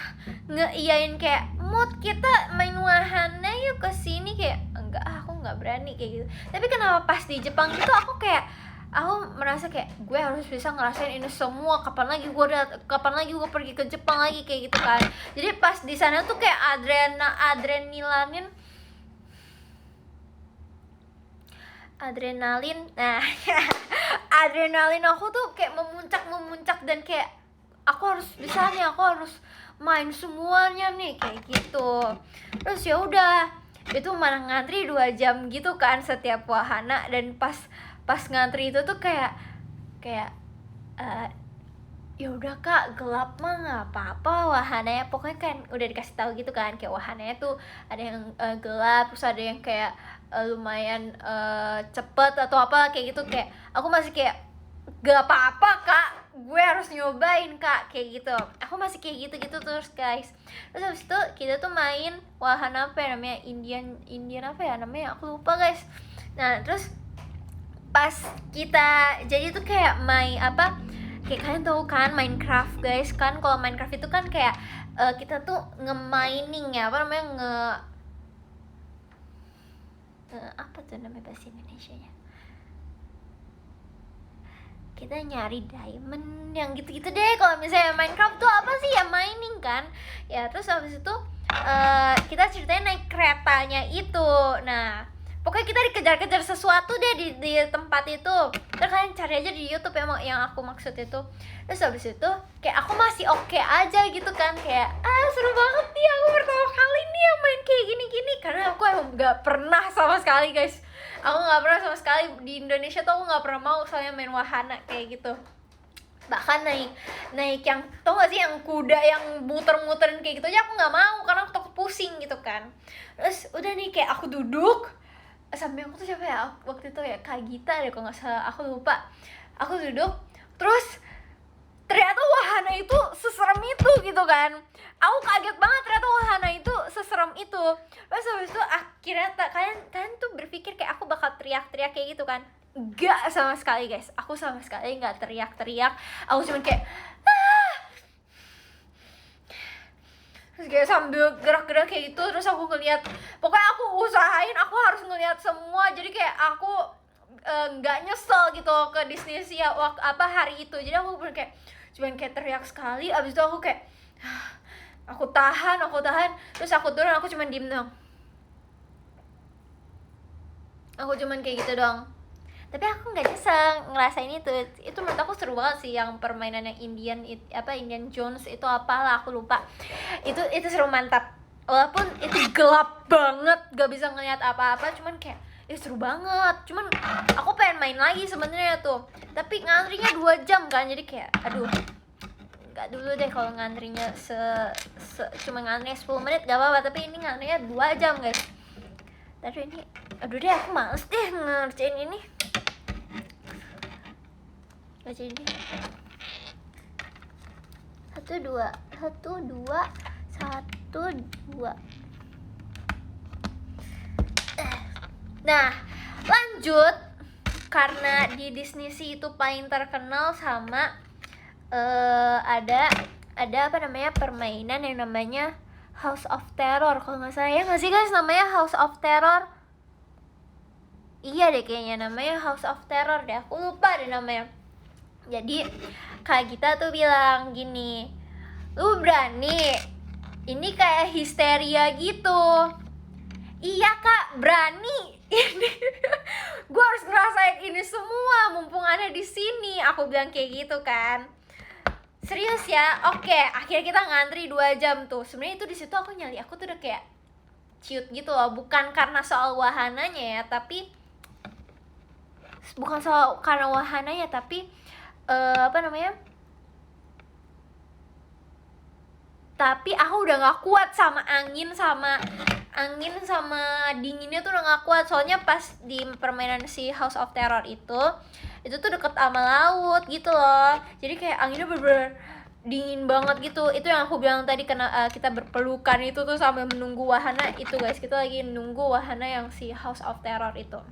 ngeiyain kayak mood kita main wahana yuk kesini, kayak enggak, aku nggak berani kayak gitu. Tapi kenapa pas di Jepang itu aku merasa kayak gue harus bisa ngerasain ini semua. Kapan lagi gue pergi ke Jepang lagi kayak gitu kan. Jadi pas di sana tuh kayak adrenalin nah adrenalin aku tuh kayak memuncak dan kayak aku harus bisa nih, aku harus main semuanya nih kayak gitu. Terus ya udah, itu malah ngantri 2 jam gitu kan setiap wahana. Dan pas ngantri itu tuh kayak ya udah kak, gelap mah nggak apa-apa wahananya, pokoknya kan udah dikasih tahu gitu kan kayak wahananya tuh ada yang gelap, terus ada yang kayak lumayan cepet atau apa kayak gitu. Kayak aku masih kayak gak apa-apa kak, gue harus nyobain kak kayak gitu. Aku masih kayak gitu terus guys. Terus habis itu kita tuh main wahana apa ya namanya, Indian apa ya namanya, aku lupa guys. Nah terus pas kita jadi tuh kayak main apa, kayak kalian tahu kan Minecraft guys kan. Kalau Minecraft itu kan kayak kita tuh nge-mining ya, apa namanya, apa tuh namanya bahasa Indonesianya, kita nyari diamond yang gitu-gitu deh. Kalau misalnya Minecraft tuh apa sih ya, mining kan ya. Terus habis itu kita ceritanya naik keretanya itu. Nah pokoknya kita dikejar-kejar sesuatu deh di tempat itu. Terus kalian cari aja di YouTube yang aku maksud itu. Terus habis itu kayak aku masih oke aja gitu kan, kayak seru banget nih, aku pertama kali nih yang main kayak gini-gini. Karena aku emang gak pernah sama sekali guys, aku gak pernah sama sekali di Indonesia tuh, aku gak pernah mau soalnya main wahana kayak gitu. Bahkan naik yang, tau gak sih yang kuda yang muter-muterin kayak gitu aja aku gak mau, karena aku takut pusing gitu kan. Terus udah nih kayak aku duduk, sampai aku tuh siapa ya waktu itu ya, Kak Gita deh kalau nggak salah, aku lupa. Aku duduk, terus ternyata wahana itu seserem itu gitu kan. Aku kaget banget ternyata wahana itu seserem itu. Terus habis itu akhirnya kalian tuh berpikir kayak aku bakal teriak-teriak kayak gitu kan. Enggak sama sekali guys, aku sama sekali nggak teriak-teriak. Aku cuma kayak terus kayak sambil gerak-gerak kayak gitu. Terus aku ngeliat, pokoknya aku usahain aku harus ngeliat semua. Jadi kayak aku nggak nyesel gitu ke Disney Sea hari itu. Jadi aku bener kayak cuman kayak teriak sekali. Abis itu aku kayak aku tahan. Terus aku turun, aku cuman diem doang. Aku cuman kayak gitu doang. Tapi aku nggak nyesel ngerasain itu menurut aku seru banget sih. Yang permainan yang Indian Jones itu apalah aku lupa, itu seru mantap. Walaupun itu gelap banget, gak bisa ngeliat apa-apa, cuman kayak seru banget. Cuman aku pengen main lagi sebenarnya tuh, tapi ngantrinya 2 jam kan. Jadi kayak aduh, nggak dulu deh kalau ngantrinya cuma ngantrinya 10 menit gak apa-apa, tapi ini ngantrinya 2 jam guys. Tapi ini aduh deh, aku males deh ngerjain ini. Baca ini 1, 2 Nah lanjut, karena di Disney Sea itu paling terkenal sama ada apa namanya, permainan yang namanya House of Terror kalau nggak salah ya. Nggak sih guys namanya House of Terror? Iya deh kayaknya namanya House of Terror deh, aku lupa deh namanya. Jadi Kak Gita tuh bilang gini, lu berani, ini kayak histeria gitu. Iya kak, berani. Ini gue harus ngerasain ini semua mumpung ada di sini. Aku bilang kayak gitu kan. Serius ya, oke. Akhirnya kita ngantri 2 jam tuh. Sebenarnya itu di situ aku nyali, aku tuh udah kayak ciut gitu loh. Bukan karena soal wahananya ya, tapi bukan soal karena wahananya, tapi apa namanya? Tapi aku udah gak kuat sama angin sama dinginnya tuh udah gak kuat. Soalnya pas di permainan si House of Terror itu tuh deket sama laut gitu loh. Jadi kayak anginnya bener-bener dingin banget gitu. Itu yang aku bilang tadi, karena kita berpelukan itu tuh sambil menunggu wahana itu guys. Kita lagi nunggu wahana yang si House of Terror itu.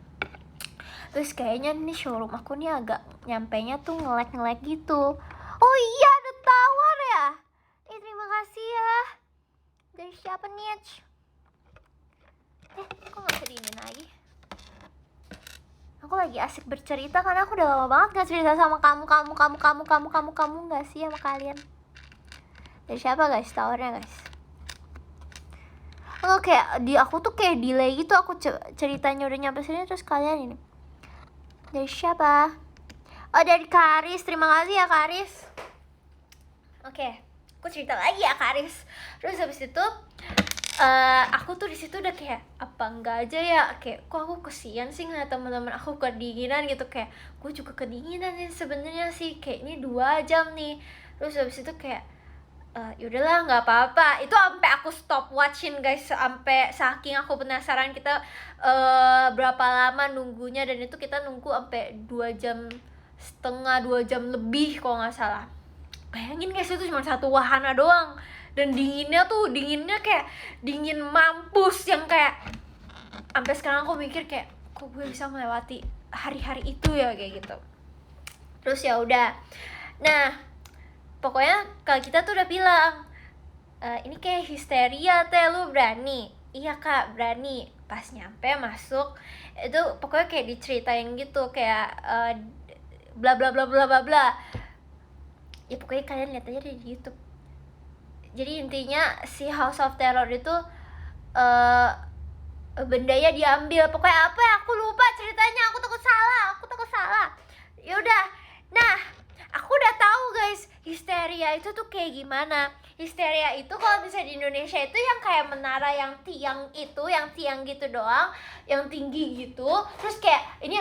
Terus kayaknya nih showroom aku nih agak nyampenya tuh nge-lag gitu. Oh iya, ada tawar ya. Terima kasih ya. Dari siapa nih? Kok gak bisa diinin lagi? Aku lagi asik bercerita karena aku udah lama banget gak cerita sama kamu gak sih sama kalian. Dari siapa guys tawarnya guys? Kayak aku tuh kayak delay gitu, aku ceritanya udah nyampe sini terus kalian ini. Dari siapa? Oh dari Karis, terima kasih ya Karis. Oke, aku cerita lagi ya Karis. Terus habis itu aku tuh di situ udah kayak apa enggak aja ya, kayak kok aku kesian sih ngeliat teman-teman aku kedinginan gitu. Kayak gue juga kedinginan sih sebenarnya sih, kayak ini 2 jam nih. Terus habis itu kayak yaudahlah nggak apa-apa. Itu sampai aku stop watching guys, sampai saking aku penasaran kita berapa lama nunggunya. Dan itu kita nunggu sampai 2,5 jam 2 jam lebih kalau nggak salah. Bayangin guys, itu cuma satu wahana doang. Dan dinginnya kayak dingin mampus, yang kayak sampai sekarang aku mikir kayak kok gue bisa melewati hari-hari itu ya, kayak gitu. Terus ya udah, nah pokoknya kalau kita tuh udah bilang ini kayak histeria teh, lu berani? Iya kak berani. Pas nyampe masuk itu pokoknya kayak diceritain gitu, kayak bla bla bla bla bla bla. Ya pokoknya kalian lihat aja di YouTube. Jadi intinya si House of Terror itu bendanya diambil. Pokoknya apa ya, aku lupa ceritanya. Aku takut salah. Yaudah, nah aku udah tahu guys histeria itu tuh kayak gimana. Histeria itu kalau misalnya di Indonesia itu yang kayak menara yang tiang gitu doang, yang tinggi gitu. Terus kayak ini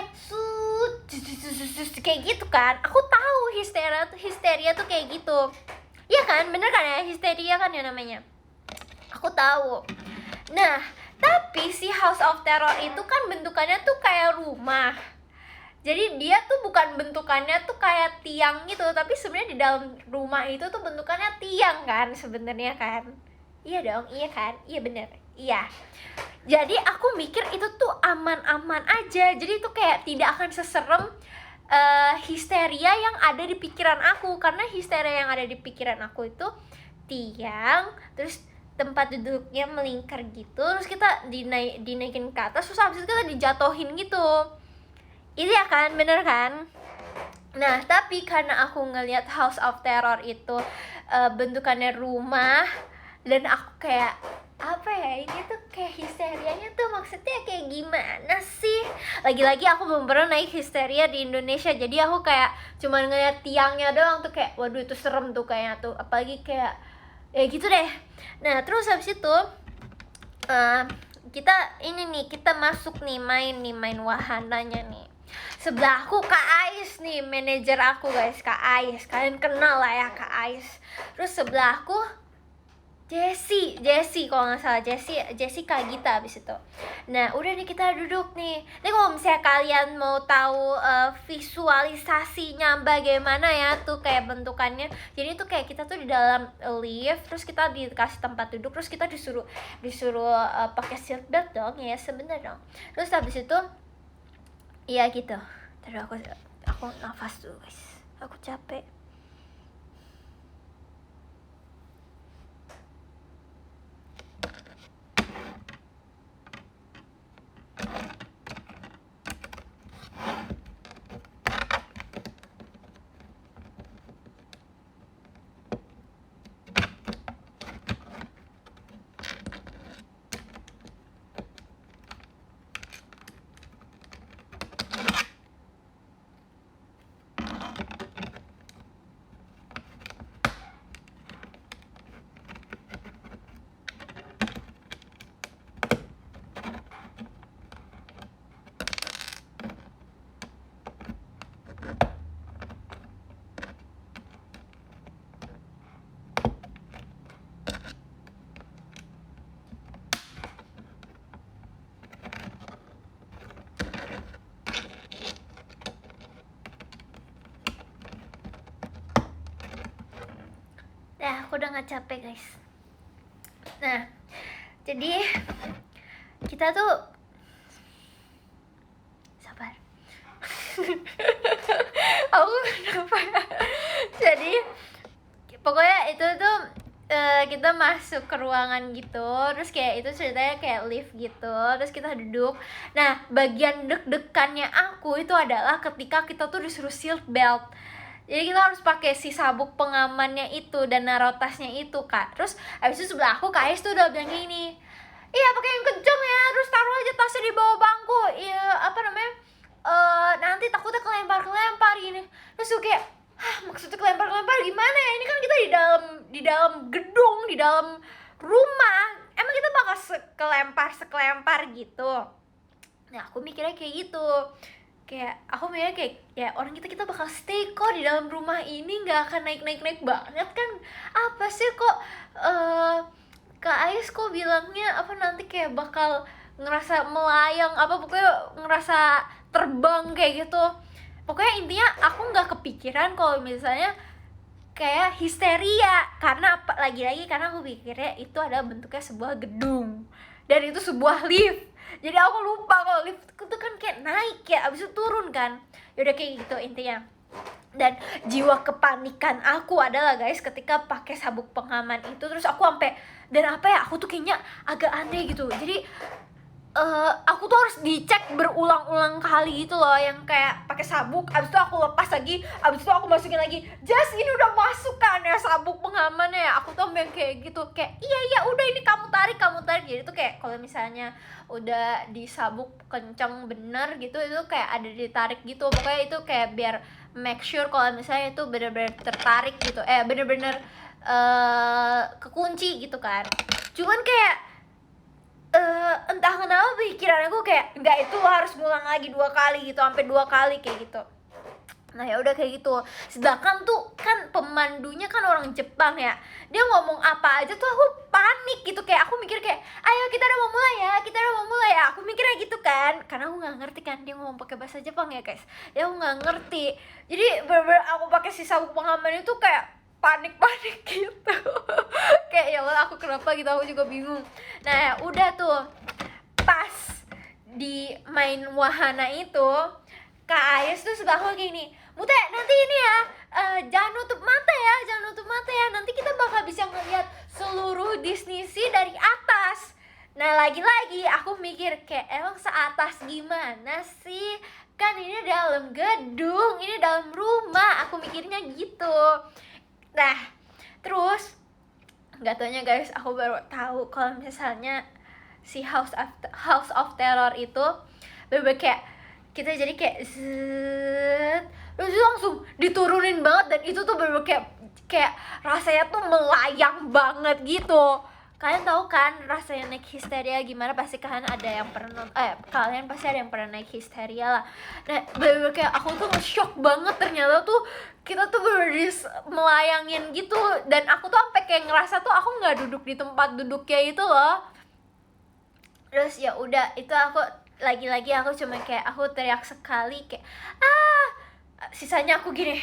kayak gitu kan. Aku tahu histeria tuh kayak gitu. Iya kan, bener kan ya, histeria kan ya namanya. Aku tahu. Nah, tapi si House of Terror itu kan bentukannya tuh kayak rumah. Jadi dia tuh bukan bentukannya tuh kayak tiang gitu, tapi sebenarnya di dalam rumah itu tuh bentukannya tiang kan sebenarnya kan. Iya dong, iya kan? Iya bener, iya. Jadi aku mikir itu tuh aman-aman aja. Jadi itu kayak tidak akan seserem histeria yang ada di pikiran aku. Karena histeria yang ada di pikiran aku itu tiang, terus tempat duduknya melingkar gitu, terus kita dinaikin ke atas, terus habis itu kita dijatohin gitu. Itu ya kan, bener kan? Nah tapi karena aku ngelihat House of Terror itu bentukannya rumah, dan aku kayak apa ya, ini tuh kayak histerianya tuh maksudnya kayak gimana sih? Lagi-lagi aku belum pernah naik histeria di Indonesia, jadi aku kayak cuman ngeliat tiangnya doang tuh kayak waduh itu serem tuh kayaknya tuh, apalagi kayak ya gitu deh. Nah terus habis itu kita masuk nih, main wahananya nih. Sebelah aku Kak Ais nih, manajer aku guys, Kak Ais, kalian kenal lah ya Kak Ais. Terus sebelah aku Jessie kalau nggak salah, Jessie Kak Gita abis itu. Nah udah nih kita duduk nih. Nih kalau misalnya kalian mau tahu visualisasinya bagaimana ya tuh kayak bentukannya. Jadi tuh kayak kita tuh di dalam lift, terus kita dikasih tempat duduk, terus kita disuruh pakai seatbelt dong ya sebenarnya dong. Terus habis itu iya gitu. Terus aku nafas dulu guys, aku capek. Nah, aku udah gak capek guys. Nah, jadi kita tuh sabar. Aku kenapa ya? Jadi pokoknya itu tuh kita masuk ke ruangan gitu, terus kayak itu ceritanya kayak lift gitu, terus kita duduk. Nah, bagian deg-degannya aku itu adalah ketika kita tuh disuruh seat belt. Jadi kita harus pakai si sabuk pengamannya itu dan naruh tasnya itu, Kak. Terus abis itu sebelah aku Kak Ais tuh udah bilang gini, iya pakai yang kenceng ya, terus taruh aja tasnya di bawah bangku. Iya, apa namanya, nanti takutnya kelempar gini. Terus gue kayak, maksudnya kelempar gimana ya? Ini kan kita di dalam gedung, di dalam rumah. Emang kita bakal sekelempar gitu? Nah, aku mikirnya kayak gitu. Kayak aku mikirnya kayak ya orang kita bakal stay kok di dalam rumah ini, nggak akan naik banget kan? Apa sih kok Kak Ais kok bilangnya apa nanti kayak bakal ngerasa melayang, apa pokoknya ngerasa terbang kayak gitu. Pokoknya intinya aku nggak kepikiran kalau misalnya kayak histeria, karena lagi-lagi karena aku pikirnya itu adalah bentuknya sebuah gedung dan itu sebuah lift. Jadi aku lupa kalau lift itu kan kayak naik ya, abis itu turun kan. Yaudah kayak gitu intinya. Dan jiwa kepanikan aku adalah guys ketika pakai sabuk pengaman itu, terus aku sampai, dan apa ya, aku tuh kayaknya agak aneh gitu. Jadi aku tuh harus dicek berulang-ulang kali gitu loh, yang kayak pakai sabuk, abis itu aku lepas lagi, abis itu aku masukin lagi. Just ini udah masuk kan ya sabuk pengamannya ya. Aku tuh yang kayak gitu, kayak iya udah ini kamu tarik. Jadi tuh kayak kalau misalnya udah disabuk kenceng bener gitu, itu kayak ada ditarik gitu. Pokoknya itu kayak biar make sure kalau misalnya itu bener-bener tertarik gitu, bener-bener kekunci gitu kan. Cuman kayak entah kenapa pikiran aku kayak enggak, itu harus ngulang lagi 2 kali gitu, sampai 2 kali kayak gitu. Nah ya udah kayak gitu. Sedangkan tuh kan pemandunya kan orang Jepang ya, dia ngomong apa aja tuh aku panik gitu. Kayak aku mikir kayak, ayo kita udah mau mulai ya, aku mikirnya gitu kan, karena aku nggak ngerti kan dia ngomong pakai bahasa Jepang ya guys. Ya aku nggak ngerti, jadi bener-bener aku pakai si sabuk pengaman itu kayak panik gitu. Kayak ya Allah aku kenapa gitu, aku juga bingung. Nah ya udah tuh, pas di main wahana itu Kak Ayes tuh sebelah aku gini, Mute nanti ini ya, jangan nutup mata ya, nanti kita bakal bisa ngeliat seluruh Disney Sea dari atas. Nah lagi-lagi aku mikir kayak emang seatas gimana sih, kan ini dalam gedung, ini dalam rumah, aku mikirnya gitu. Nah terus nggak taunya guys, aku baru tahu kalau misalnya si House of Terror itu bener-bener kayak kita jadi kayak zzzz, terus itu langsung diturunin banget, dan itu tuh bener-bener kayak rasanya tuh melayang banget gitu. Kalian tahu kan rasanya naik histeria gimana? Pasti kalian ada yang pernah kalian pasti ada yang pernah naik histeria lah. Nah bener-bener kayak aku tuh nge-shock banget, ternyata tuh kita tuh bener-bener melayangin gitu. Dan aku tuh sampai kayak ngerasa tuh aku nggak duduk di tempat duduknya itu loh. Terus ya udah, itu aku lagi-lagi aku cuma kayak aku teriak sekali kayak sisanya aku gini,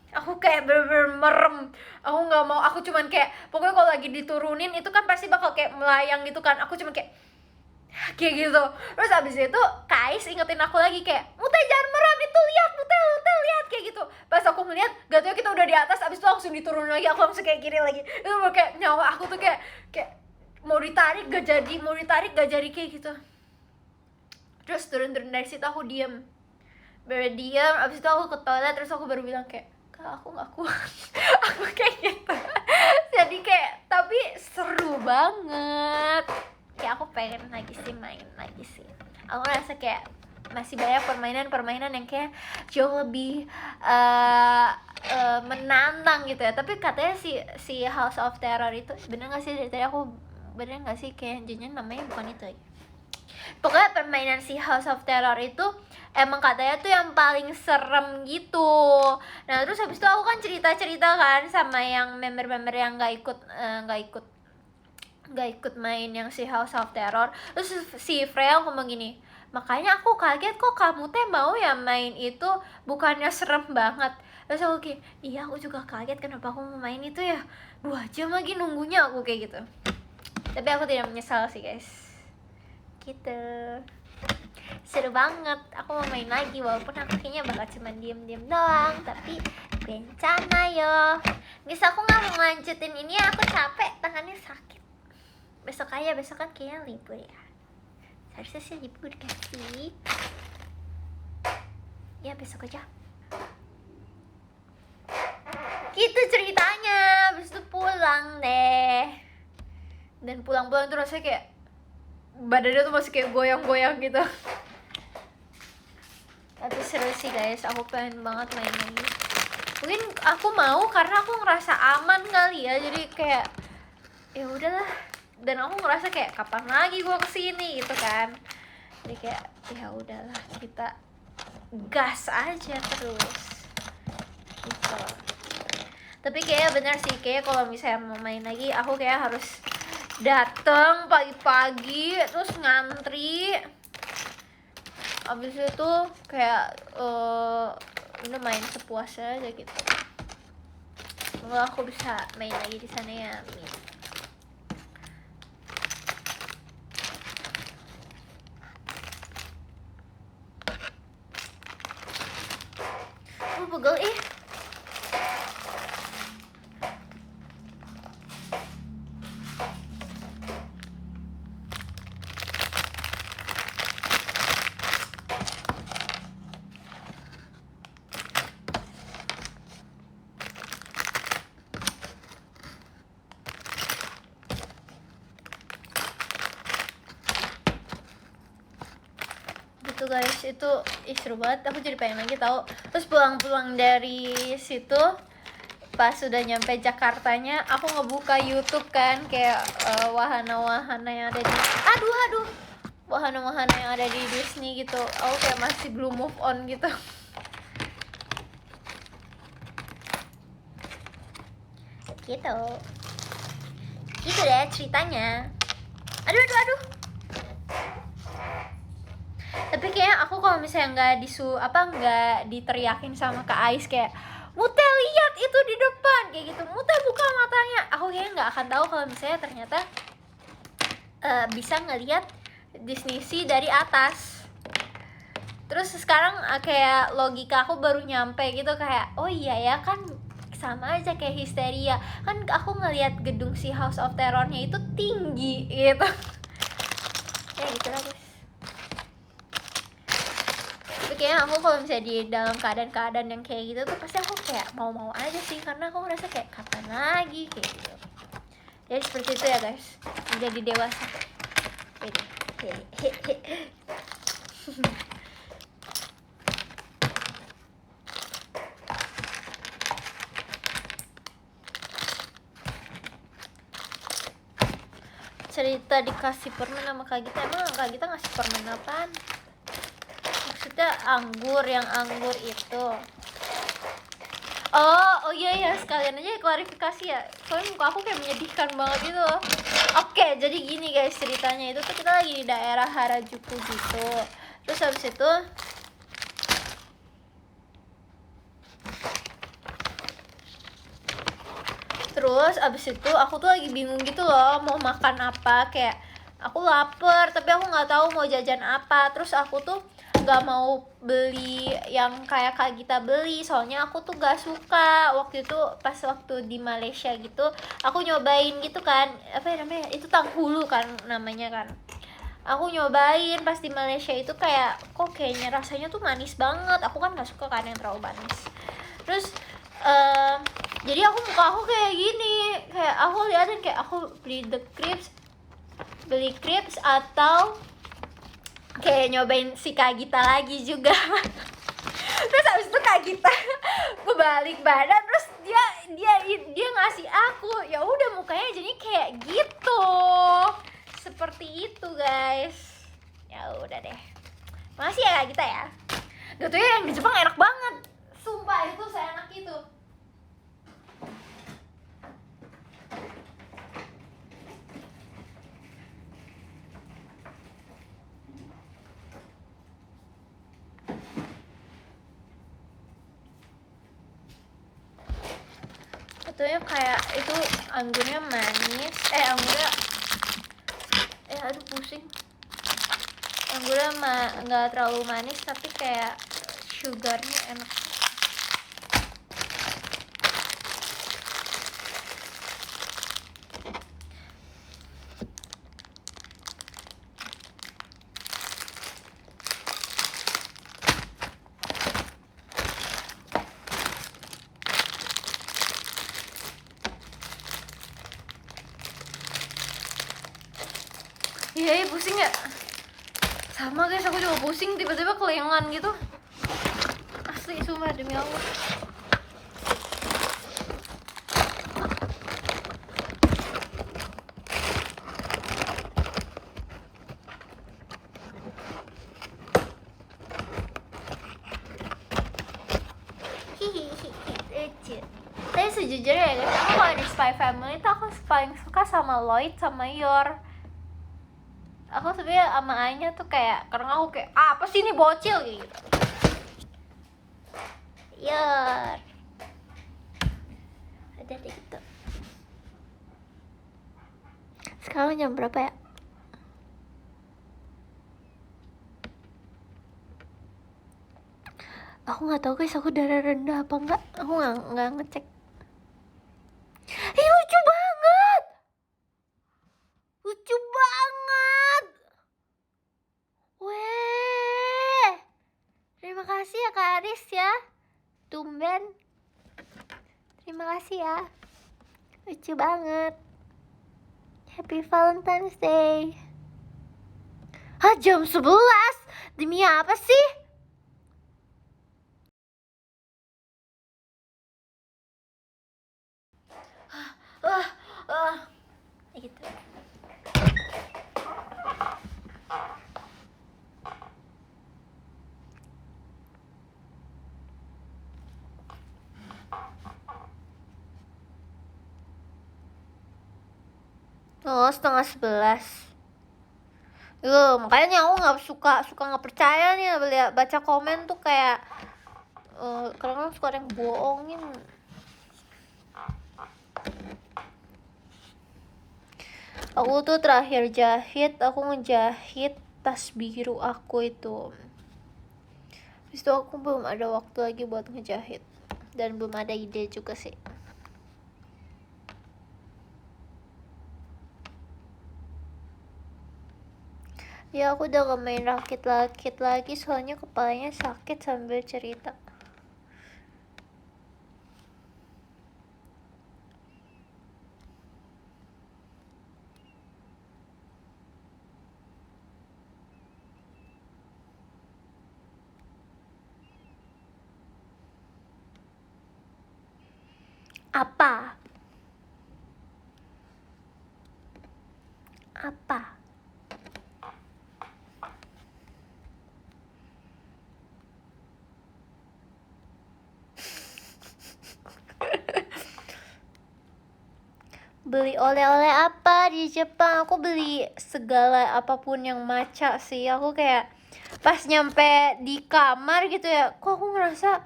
aku kayak bener-bener merem, aku nggak mau, aku cuman kayak pokoknya kalau lagi diturunin itu kan pasti bakal kayak melayang gitu kan, aku cuma kayak gitu. Terus abis itu Kais ingetin aku lagi kayak, Mute jangan merem, itu lihat Mute lihat kayak gitu. Pas aku ngeliat, gak tau kita udah di atas, abis itu langsung diturunin lagi, aku langsung kayak gini lagi. Itu kayak nyawa aku tuh kayak mau ditarik gak jadi kayak gitu. Terus turun dari situ aku diem, abis itu aku ke toilet, terus aku baru bilang kayak, Kak aku gak kuat. Aku kayak gitu. Jadi kayak, tapi seru banget, kayak aku pengen main lagi sih. Aku rasa kayak masih banyak permainan yang kayak jauh lebih menantang gitu ya. Tapi katanya si House of Terror itu bener gak sih, dari tadi aku bener gak sih kayak jangan namanya bukan itu lagi. Pokoknya permainan si House of Terror itu emang katanya tuh yang paling serem gitu. Nah terus habis itu aku kan cerita kan sama yang member-member yang gak ikut main yang si House of Terror. Terus si Freya ngomong gini, makanya aku kaget kok kamu teh mau ya main itu, bukannya serem banget. Terus aku kayak, iya aku juga kaget kenapa aku mau main itu ya, 2 jam lagi nunggunya, aku kayak gitu. Tapi aku tidak menyesal sih guys, gitu. Seru banget, aku mau main lagi walaupun aku kayaknya bakal cuma diem-diem doang, tapi bencana yo. Bisa aku nggak mau lanjutin ini, aku capek, tangannya sakit. Besok aja, besok kan kayaknya libur ya. Harusnya sih libur kan sih. Ya besok aja. Gitu ceritanya, habis itu pulang deh. Dan pulang-pulang tuh rasanya kayak badannya tuh masih kayak goyang-goyang gitu. Tapi seru sih guys, aku pengen banget main lagi. Mungkin aku mau karena aku ngerasa aman kali ya, jadi kayak ya udahlah. Dan aku ngerasa kayak kapan lagi gue kesini gitu kan. Jadi kayak ya udahlah, kita gas aja terus gitu. Tapi kayaknya bener sih, kayak kalau misalnya mau main lagi aku kayak harus datang pagi-pagi terus ngantri. Abis itu kayak udah main sepuasnya aja gitu. Semoga aku bisa main lagi di sana ya, amin. Pegel gitu guys. Itu seru banget, aku jadi pengen lagi tahu. Terus pulang-pulang dari situ, pas sudah nyampe Jakartanya, aku ngebuka YouTube kan, kayak wahana-wahana yang ada di wahana-wahana yang ada di Disney gitu. Aku kayak masih belum move on gitu. Gitu deh ceritanya. Aduh. Tapi kayak aku kalau misalnya nggak diteriakin sama Kak Ais kayak, Mute lihat itu di depan, kayak gitu, Mute buka matanya, aku kayaknya nggak akan tahu kalau misalnya ternyata bisa ngelihat Disney Sea dari atas. Terus sekarang kayak logika aku baru nyampe gitu, kayak oh iya ya kan, sama aja kayak Histeria kan, aku ngelihat gedung si House of Terror-nya itu tinggi gitu. Ya gitu lah guys. Tapi kayaknya aku kalau misalnya di dalam keadaan yang kayak gitu tuh pasti aku kayak mau-mau aja sih, karena aku ngerasa kayak kapan lagi kayak gitu. Jadi seperti itu ya guys, menjadi dewasa. Cerita dikasih permen sama Kak Gita, emang Kak Gita ngasih permen apaan? Maksudnya yang anggur itu. Oh iya sekalian aja klarifikasi ya, soalnya muka aku kayak menyedihkan banget gitu loh. Oke, jadi gini guys ceritanya, itu tuh kita lagi di daerah Harajuku gitu. Terus habis itu aku tuh lagi bingung gitu loh mau makan apa, kayak aku lapar tapi aku nggak tahu mau jajan apa. Terus aku tuh nggak mau beli yang kayak Kak Gita beli, soalnya aku tuh gak suka. Waktu itu pas waktu di Malaysia gitu, aku nyobain gitu kan, apa ya namanya, itu tanghulu kan namanya kan. Aku nyobain pas di Malaysia itu, kayak kok kayaknya rasanya tuh manis banget, aku kan gak suka kan yang terlalu manis. Terus jadi muka aku kayak gini, kayak aku liatin kayak aku beli crepes atau kayak nyobain si Kak Gita lagi juga. Terus habis itu Kak Gita kebalik badan, terus dia ngasih aku, ya udah mukanya jadi kayak gitu, seperti itu guys. Ya udah deh, makasih ya Kak Gita ya. Gak tuh ya, yang di Jepang enak banget, sumpah itu seenak itu. Satunya kayak itu anggurnya manis, anggurnya aduh pusing. Anggurnya nggak terlalu manis tapi kayak sugarnya enak. Iya, pusing ya. Sama guys, aku juga pusing, tiba-tiba kelengan gitu. Asli, sumpah demi Allah. Lucu. Tapi sejujurnya ya guys, aku kalau di Spy Family itu aku paling suka sama Lloyd sama Yor. Aku sebenarnya sama Anya tuh kayak, karena aku kayak apa sih ini bocil kayak gitu. Yor ada deh gitu. Sekarang jam berapa ya? Aku nggak tahu guys, aku darah rendah apa enggak. Aku nggak ngecek. Ih, lucu banget. Lucu banget. Weh. Terima kasih ya Kak Aris ya. Tumben. Terima kasih ya. Lucu banget. Happy Valentine's Day. Hah, jam 11? Demi apa sih? Gitu. Oh, 10:30. Makanya aku nggak suka nggak percaya nih baca komen tuh kayak kadang suka ada yang bohongin. Aku tuh terakhir jahit, aku ngejahit tas biru aku itu. Habis itu aku belum ada waktu lagi buat ngejahit. Dan belum ada ide juga sih. Ya aku udah gak main rakit lagi soalnya kepalanya sakit sambil cerita. Apa? Beli oleh-oleh apa di Jepang? Aku beli segala apapun yang matcha sih. Aku kayak pas nyampe di kamar gitu ya, kok aku ngerasa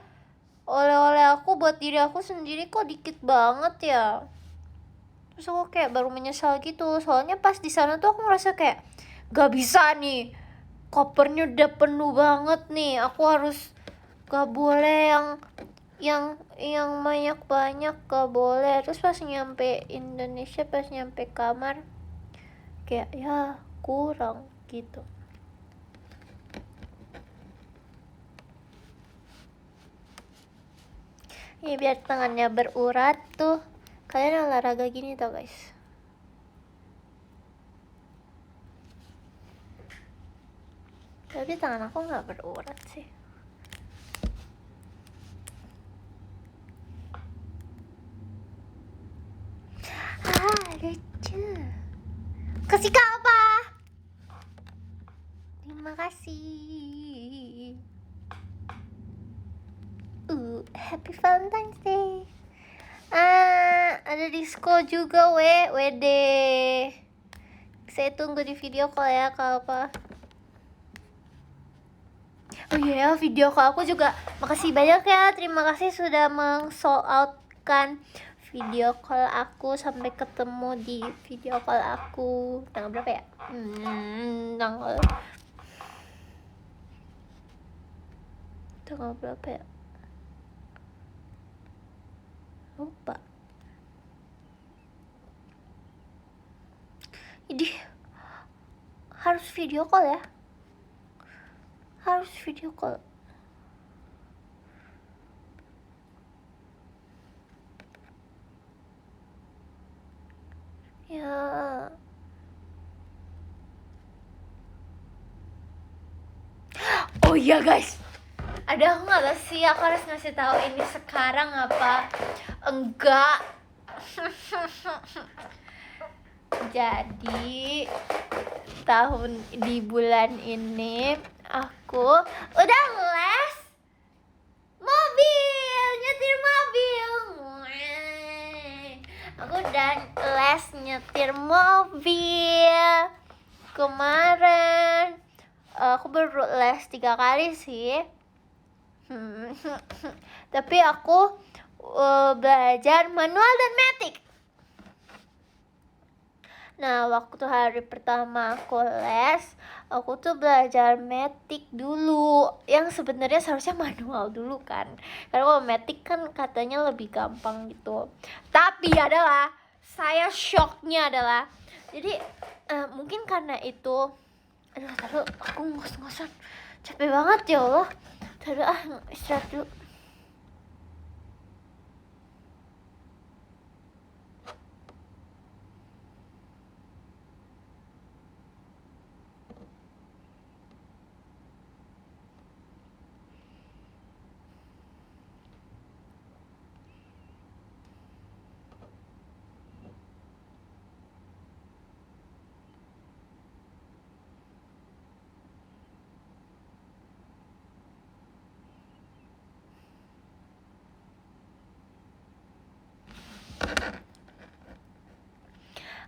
oleh-oleh aku buat diri aku sendiri kok dikit banget ya. Terus aku kayak baru menyesal gitu. Soalnya pas di sana tuh aku ngerasa kayak gak bisa nih, kopernya udah penuh banget nih. Aku harus gak boleh yang banyak gak boleh. Terus pas nyampe Indonesia, pas nyampe kamar kayak ya kurang gitu. Ini biar tangannya berurat tuh. Kalian olahraga gini tau guys. Tapi tangan aku gak berurat sih. Lucu. Kasih kak apa? Terima kasih. Happy Valentine's Day. Ada disco juga wede. Saya tunggu di video call ya kak apa. Oh iya, video call aku juga. Makasih banyak ya. Terima kasih sudah meng-sold out kan video call aku, sampai ketemu di video call aku. Tanggal berapa ya? Tanggal berapa ya? Lupa. Jadi harus video call ya, harus video call. Ya, oh iya guys, ada aku nggak tahu sih, aku harus ngasih tahu ini sekarang apa enggak. Jadi di bulan ini aku udah les mobil, nyetir mobil. Aku udah les nyetir mobil kemarin. Aku baru les 3 kali sih. Tapi aku belajar manual dan matic. Nah, waktu hari pertama aku les, aku tuh belajar matic dulu, yang sebenarnya seharusnya manual dulu kan, karena kalau matic kan katanya lebih gampang gitu. Tapi adalah saya shocknya adalah, jadi mungkin karena itu, taruh aku ngos-ngosan, capek banget ya Allah, taruh istirahat dulu.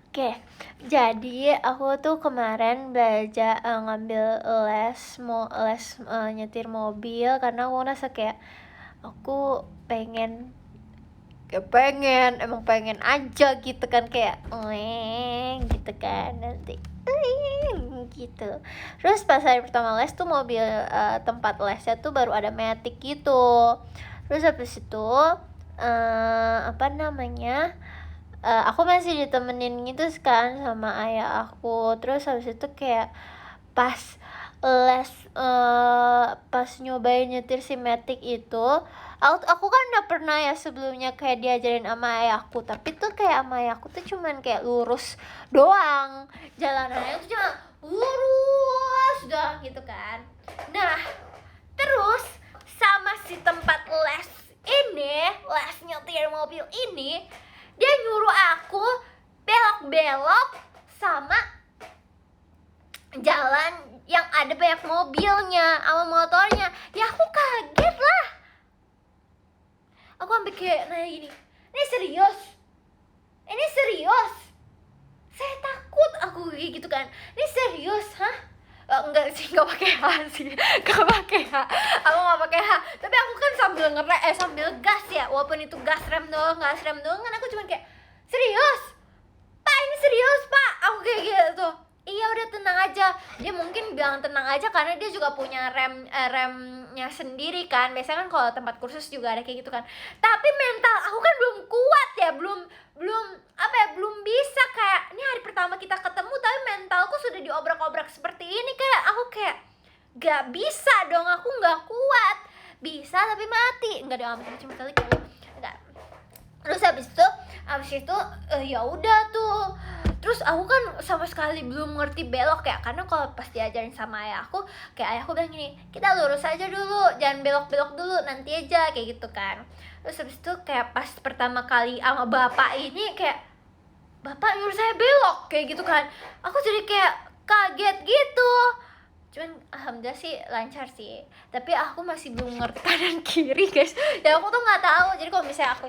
Oke, jadi aku tuh kemarin belajar ngambil les nyetir mobil, karena aku ngerasa kayak aku emang pengen aja gitu kan, kayak gitu kan nanti gitu. Terus pas hari pertama les tuh mobil tempat lesnya tuh baru ada matic gitu. Terus habis itu aku masih ditemenin gitu kan sama ayah aku. Terus habis itu kayak pas les pas nyobain nyetir si matic itu, aku kan udah pernah ya sebelumnya kayak diajarin sama ayahku, tapi tuh kayak sama ayahku tuh cuman kayak lurus doang, jalanannya tuh cuma lurus doang gitu kan. Nah, terus sama si tempat les nyetir mobil ini, dia nyuruh aku belok-belok sama jalan yang ada banyak mobilnya sama motornya. Ya aku kaget lah. Aku sampai kayak nanya gini, ini serius? Saya takut aku gitu kan. Ini serius, hah? Enggak sih, enggak pakai H sih. Enggak pakai H. Aku enggak pakai H. Tapi aku kan sambil gas ya. Walaupun itu gas rem doang kan aku cuma kayak, serius? Pak, ini serius, Pak. Aku kayak gitu. Iya, udah tenang aja. Dia mungkin bilang tenang aja karena dia juga punya remnya sendiri kan. Biasanya kan kalau tempat kursus juga ada kayak gitu kan. Tapi mental aku kan belum kuat ya, belum bisa. Kayak ini hari pertama kita ketemu tapi mentalku sudah diobrak-obrak seperti ini. Kayak aku kayak gak bisa dong, aku gak kuat. Bisa tapi mati. Enggak dong, cuma kali enggak. Terus habis itu ya udah tuh. Terus aku kan sama sekali belum ngerti belok ya, karena kalau pas diajarin sama ayahku, kayak ayahku bilang gini, kita lurus aja dulu, jangan belok-belok dulu, nanti aja, kayak gitu kan. Terus habis itu kayak pas pertama kali sama bapak ini, kayak bapak nyuruh saya belok, kayak gitu kan. Aku jadi kayak kaget gitu. Cuman alhamdulillah sih lancar sih, tapi aku masih belum ngerti kanan kiri guys. Ya aku tuh nggak tahu. Jadi kalau misalnya aku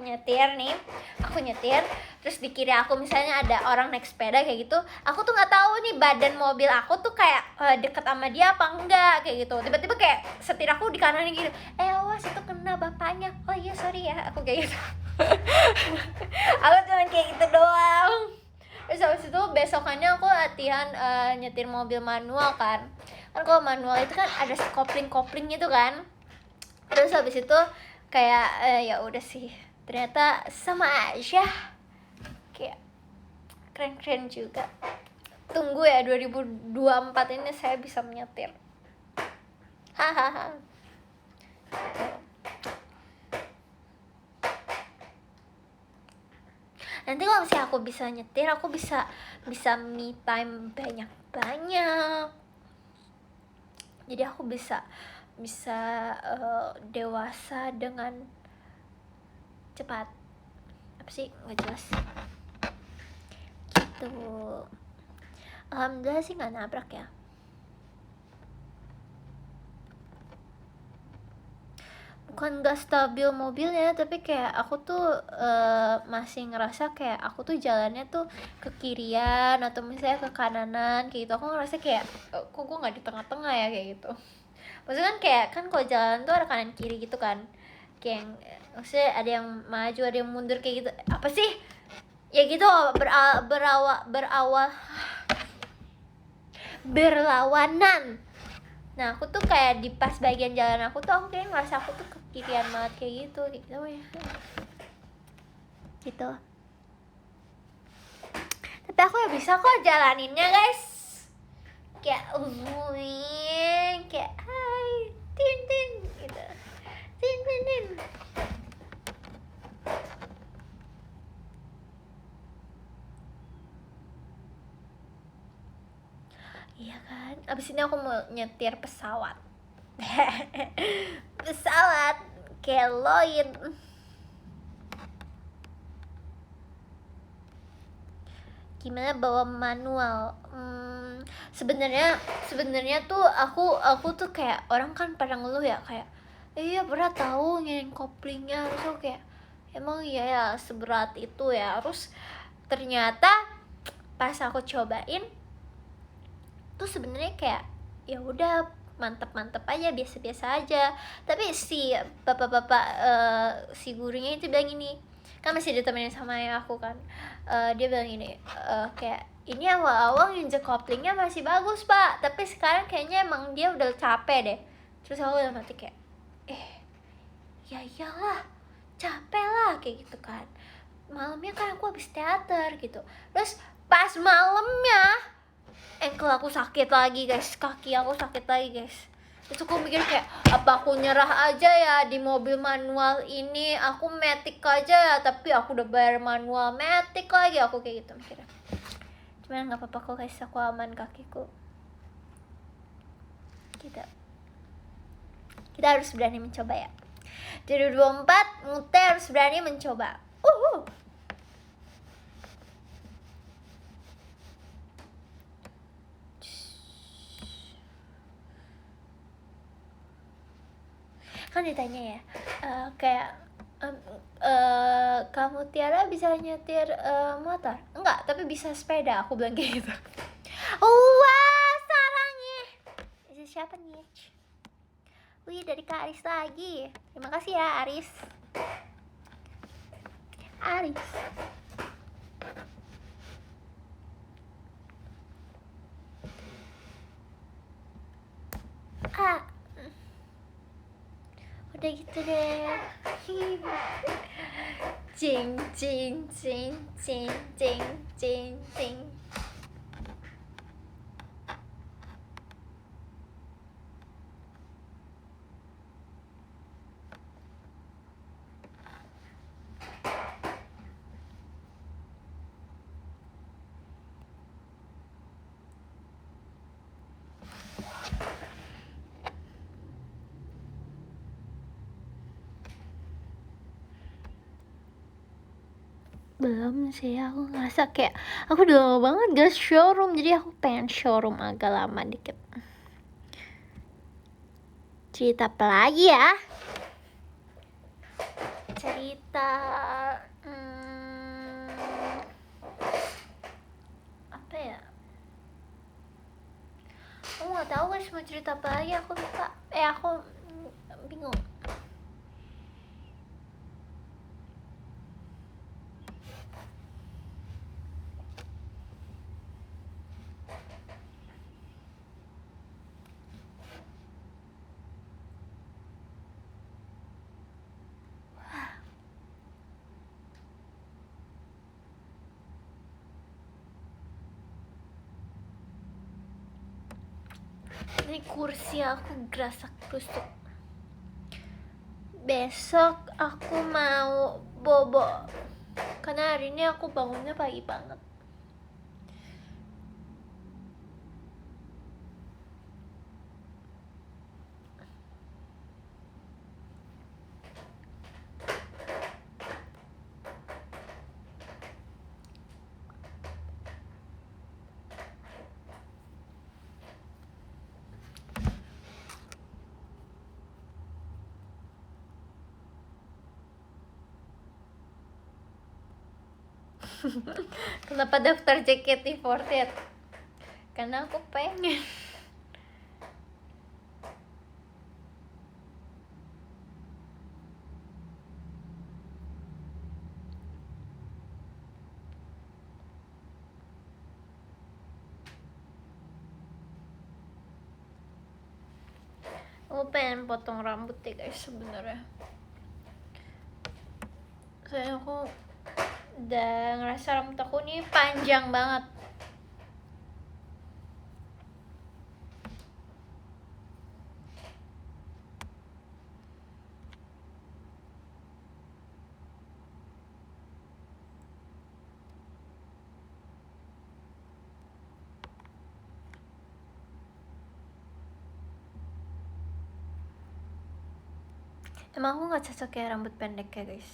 nyetir terus di kiri aku misalnya ada orang naik sepeda kayak gitu, aku tuh nggak tahu nih badan mobil aku tuh kayak deket sama dia apa enggak, kayak gitu. Tiba-tiba kayak setir aku di kanan gitu, awas itu kena bapaknya, oh iya sorry ya, aku kayak gitu. Aku cuma kayak gitu doang. Terus habis itu besokannya aku latihan nyetir mobil manual kan kalau manual itu kan ada kopling gitu kan. Terus habis itu kayak ya udah sih, ternyata sama aja, kayak keren-keren juga. Tunggu ya 2024 ini saya bisa menyetir. Hahaha. Nanti kalau misalnya aku bisa nyetir, aku bisa me time banyak. Jadi aku bisa dewasa dengan cepat. Apa sih, nggak jelas gitu. Alhamdulillah sih nggak nabrak ya. Bukan gak stabil mobilnya, tapi kayak aku tuh masih ngerasa kayak aku tuh jalannya tuh ke kirian atau misalnya ke kananan kayak gitu. Aku ngerasa kayak kok gue nggak di tengah-tengah ya kayak gitu. Maksudnya kan kayak kan kalau jalan tuh ada kanan kiri gitu kan, kayak yang, maksudnya ada yang maju ada yang mundur kayak gitu. Apa sih ya gitu, berlawanan. Nah aku tuh kayak di pas bagian jalan aku tuh kayak ngerasa aku tuh kekirian banget kayak gitu ya gitu. Tapi aku ya bisa kok jalaninnya guys, kayak kayak hai tin gitu, tin. Iya kan, abis ini aku mau nyetir pesawat. Pesawat kayak Lloyd. Gimana bawa manual? Sebenarnya tuh aku tuh kayak orang kan pada ngeluh ya kayak iya berat tahu nginin koplingnya. Terus aku kayak emang iya ya seberat itu ya. Terus ternyata pas aku cobain tuh sebenarnya kayak ya udah mantep aja, biasa aja. Tapi si bapak-bapak si gurunya itu bilang gini, kan masih ditemenin sama ayah aku kan, dia bilang gini, kayak ini awal-awal nginjek koplingnya masih bagus pak, tapi sekarang kayaknya emang dia udah capek deh. Terus aku udah mati kayak ya iyalah capek lah kayak gitu kan, malamnya kan aku habis teater gitu. Terus pas malamnya ankle aku sakit lagi guys, kaki aku sakit lagi guys. Terus aku mikir kayak apa aku nyerah aja ya di mobil manual ini, aku matic aja ya, tapi aku udah bayar manual matic lagi, aku kayak gitu mikirnya. Cuman nggak apa-apa kok guys, aku aman kakiku. Kita harus berani mencoba ya. 2024 Mute harus berani mencoba. Kan ditanya ya, kayak kamu Tiara bisa nyetir motor? Enggak, tapi bisa sepeda, aku bilang kayak gitu. Wah, sarangnya. Ini siapa nih? Wih, dari Kak Aris lagi. Terima kasih ya Aris. Udah gitu deh. Cing. Belum sih, aku ngerasa kayak aku udah lama banget gak showroom, jadi aku pengen showroom agak lama dikit. Cerita apa lagi ya? Cerita apa ya? Aku nggak tahu guys mau cerita apa lagi, aku lupa. Aku bingung. Ini kursi aku gerasak rusuk. Besok aku mau bobo karena hari ini aku bangunnya pagi banget. Kenapa daftar JKT48? Karena aku pengen. Aku pengen potong rambut deh guys sebenarnya. Soalnya aku udah ngerasa rambut aku nih panjang banget. Emang aku gak cocok ya rambut pendek ya guys?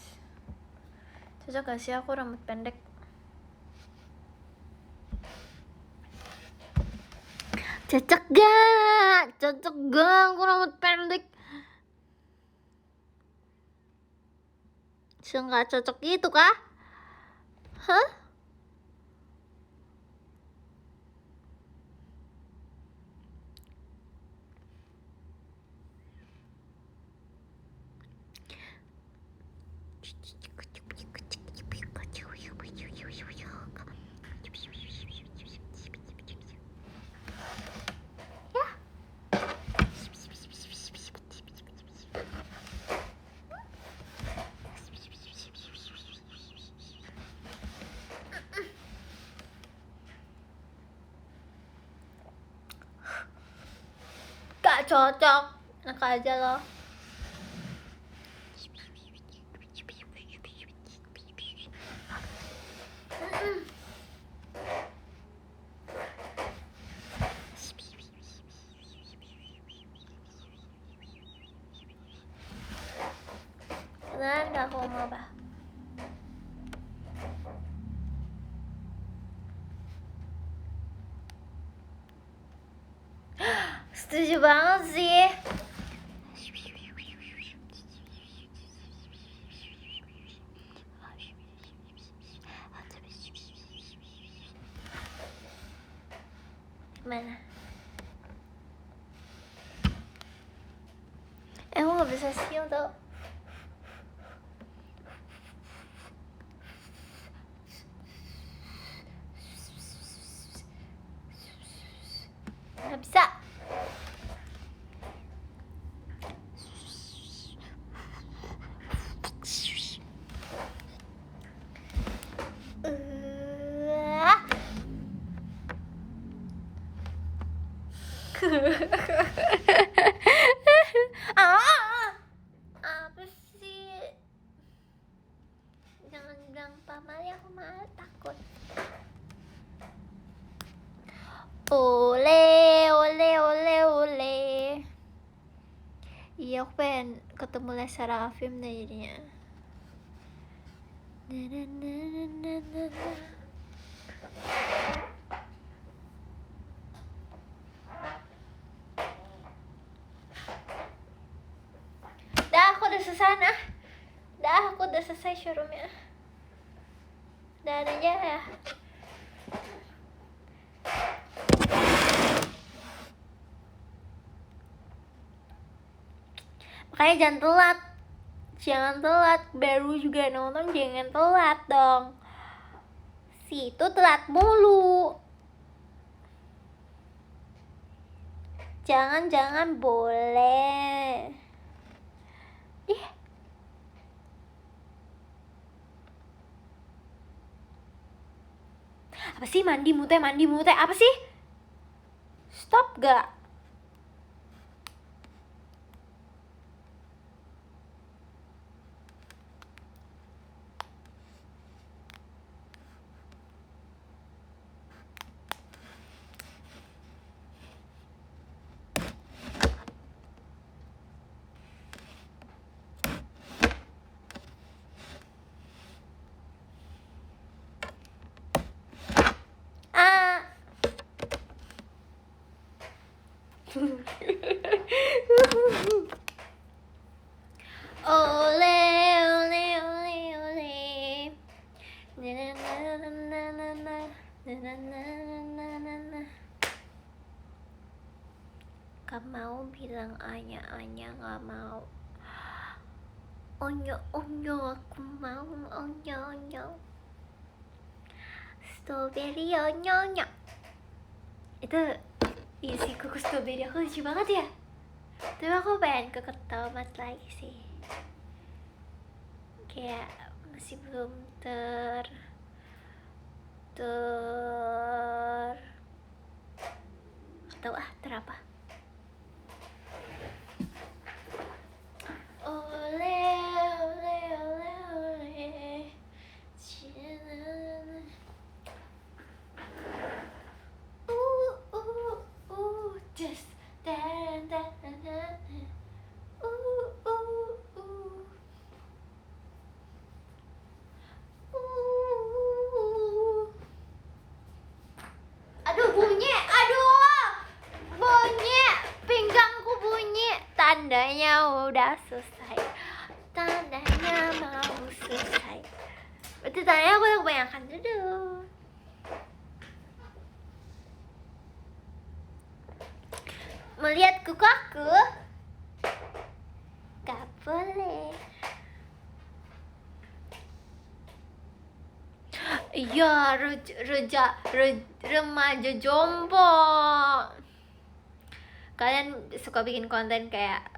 Cocok gak sih aku rambut pendek? Cocok gak? Cocok gak aku rambut pendek? Gak cocok gitu kah? Hah? Gak cocok, enak aja loh. Beneran gak aku mau apa? Setuju banget sih. Mana? Aku gak bisa siul tau. Gak bisa. Apa sih? Jangan bilang pamali, aku malah takut. Ole, ole, ole, ole. Iya, aku pengen ketemu Lesara Afim deh jadinya. Dah, aku udah selesai nah. Dah, aku udah selesai showroomnya. Dah aja ya. Makanya jangan telat. Jangan telat, baru juga nonton jangan telat dong. Situ telat mulu. Jangan boleh. Ih. Apa sih mandi mute apa sih? Stop gak? Ole ole ole ole. Na na na na na na na na na na na. Gak mau bilang Anya gak mau. Onyo aku mau onyo. Strawberry onyo. Itu isi kukus strawberry aku lucu banget ya. Tapi aku pengen ke tomat lagi sih. Kayak masih belum tahu terapa. Ole ole ole ole. Just dan. Aduh bunyi, pinggangku bunyi. Tandanya udah selesai. Tandanya mau selesai. Berarti tandanya aku udah kebanyakan duduk. Melihat kuku aku? Gak boleh. Iya, remaja jompo. Kalian suka bikin konten kayak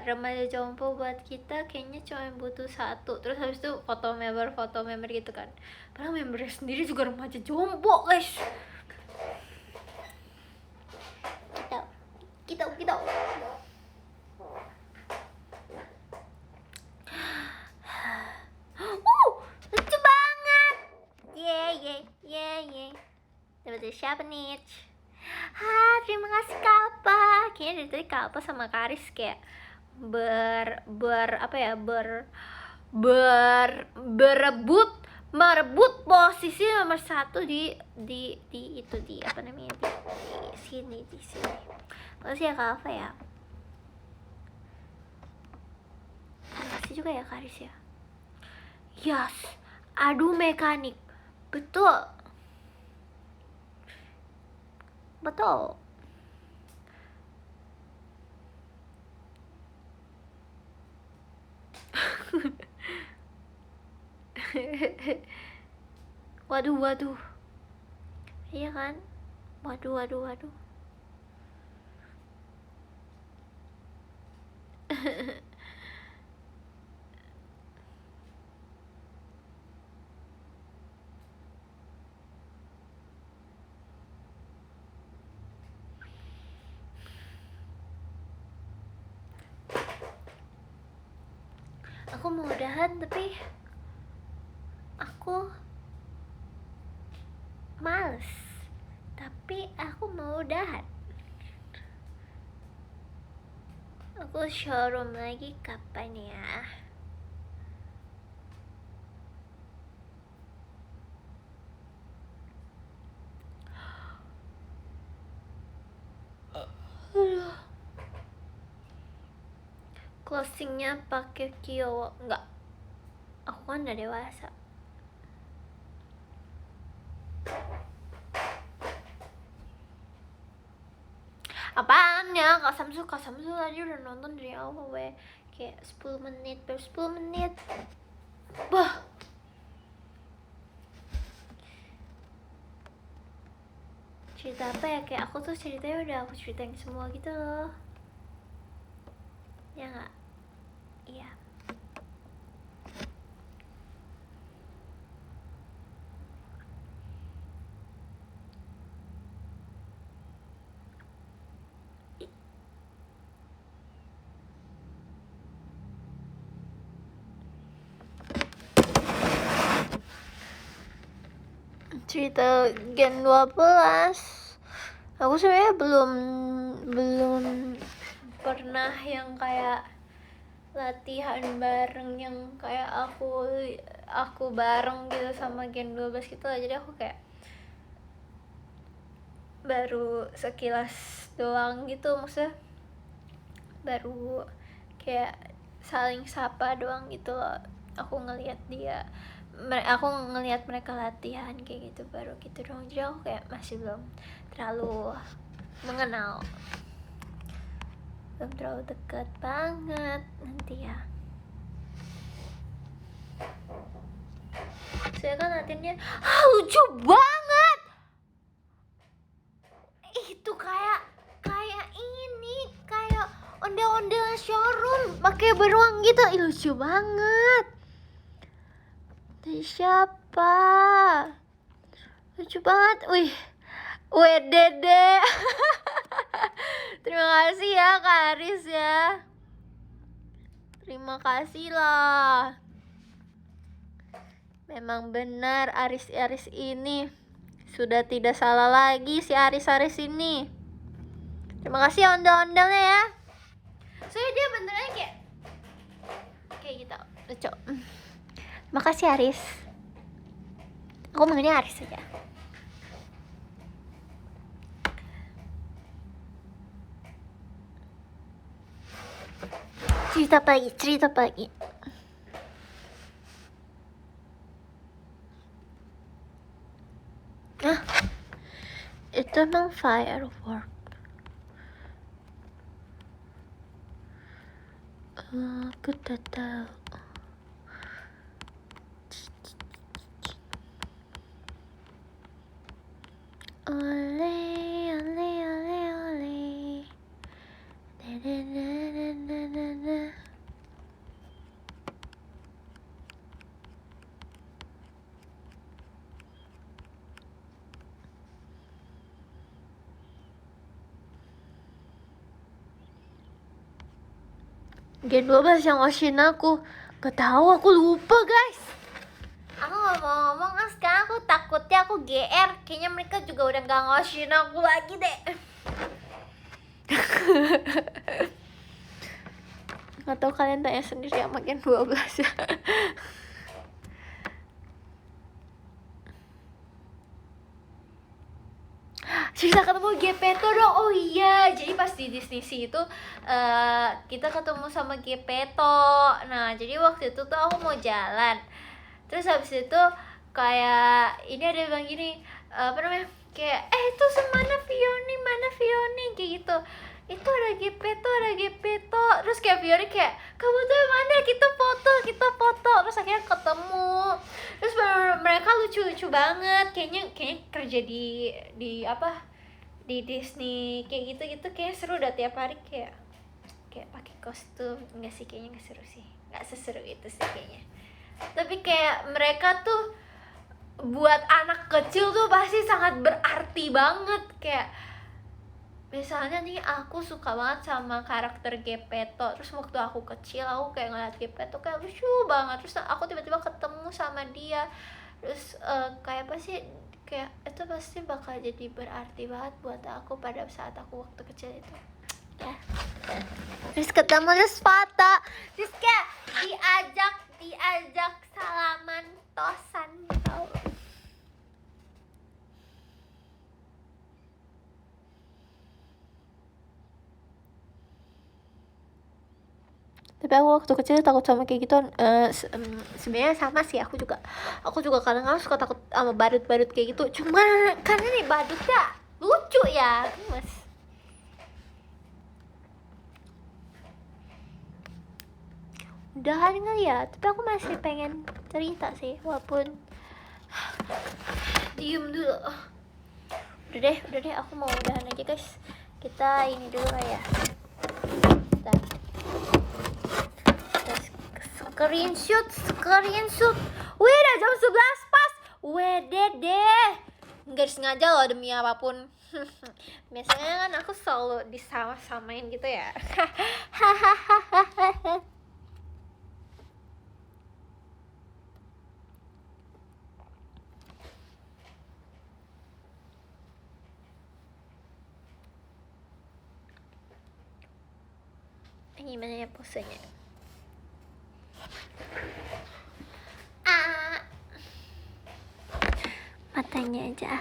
remaja jompo buat kita kayaknya cuma butuh satu. Terus habis itu foto member gitu kan. Padahal membernya sendiri juga remaja jompo, guys. Kita. Lucu banget. Yeay. Dapat siapa nih? Terima kasih Kalpa. Kayaknya dari tadi Kalpa sama Karis kayak merebut posisi nomor 1 di apa namanya di sini. Makasih ya Kalpa ya. Makasih juga ya Karis ya. Yes, adu mekanik. Betul. Waduh. Iya kan? Waduh. Aku mau udahan tapi aku males. Tapi aku mau udahan. Aku showroom lagi kapan ya? Closingnya pakai Kyowo. Enggak, aku kan udah dewasa. Apaan ya? Kak Samsu tadi udah nonton dari awal weh. Kayak 10 menit per 10 menit. Bah. Cerita apa ya? Kayak aku tuh ceritanya udah aku ceritain semua gitu loh. Ya nggak? Iya. Cerita Gen 12. Aku sebenarnya belum pernah yang kayak latihan bareng yang kayak aku bareng gitu sama Gen 12 gitu lah. Jadi aku kayak baru sekilas doang gitu, maksudnya baru kayak saling sapa doang gitu loh. Aku ngelihat mereka latihan kayak gitu, baru gitu doang. Jadi aku kayak masih belum terlalu mengenal, belum terlalu dekat banget nanti ya. Saya kan latihannya lucu banget. Itu kayak ini, kayak ondel-ondel showroom pakai beruang gitu. Lucu banget. Dari siapa? Lucu banget. Wih, Dede. Terima kasih ya Kak Aris ya. Terima kasih lah. Memang benar Aris ini sudah tidak salah lagi si Aris ini. Terima kasih ondel-ondelnya ya. Soalnya dia benernya kayak gitu. Lucu. Terima kasih Aris. Aku manggilnya Aris aja. Cerita pagi. Itu emang firework. Aku tak tahu. Ole. Na. Gen 12 yang oshin aku. Gak tahu, aku lupa guys. Aku gak mau ngomong kan, sekarang aku takutnya aku GR. Kayaknya mereka juga udah gak ngoshin aku lagi deh. Gak tau, kalian tanya sendiri sama Gen 12 ya. Cerita ketemu Gepetto dong. Oh iya, jadi pas di Disney Sea itu kita ketemu sama Gepetto. Nah, jadi waktu itu tuh aku mau jalan. Terus habis itu kayak ini ada yang bilang gini, apa namanya? Kayak itu mana Fioni kayak gitu. Itu ada Gepetto. Terus kayak Fioni kayak, kamu tuh mana, kita foto. Terus akhirnya ketemu. Terus mereka lucu banget. Kayaknya kerja di apa? Di Disney kayak gitu kayak seru dah, tiap hari kayak pakai kostum. Enggak sih, kayaknya enggak seru sih. Enggak seseru itu sih kayaknya. Tapi kayak mereka tuh buat anak kecil tuh pasti sangat berarti banget. Kayak misalnya nih, aku suka banget sama karakter Gepetto. Terus waktu aku kecil, aku kayak ngeliat Gepetto kayak lucu banget. Terus aku tiba-tiba ketemu sama dia. Terus kayak apa sih, kayak itu pasti bakal jadi berarti banget buat aku pada saat aku waktu kecil itu ya. Terus ketemu Spata, terus kayak diajak salaman tosan tau. Tapi aku waktu kecil takut sama kayak gitu. Sebenarnya sama sih, aku juga kadang-kadang suka takut sama badut kayak gitu. Cuma karena nih badutnya lucu ya, mas. Udahan kali ya, tapi aku masih pengen cerita sih, walaupun diem dulu. Udah deh, aku mau udahan aja guys. Kita ini dulu lah ya. Screenshot. Wih, udah jam 11 pas. Deh. Nggak disengaja loh, demi apapun. Biasanya kan aku selalu disama-samain gitu ya. Gimana ya posenya? Matanya aja.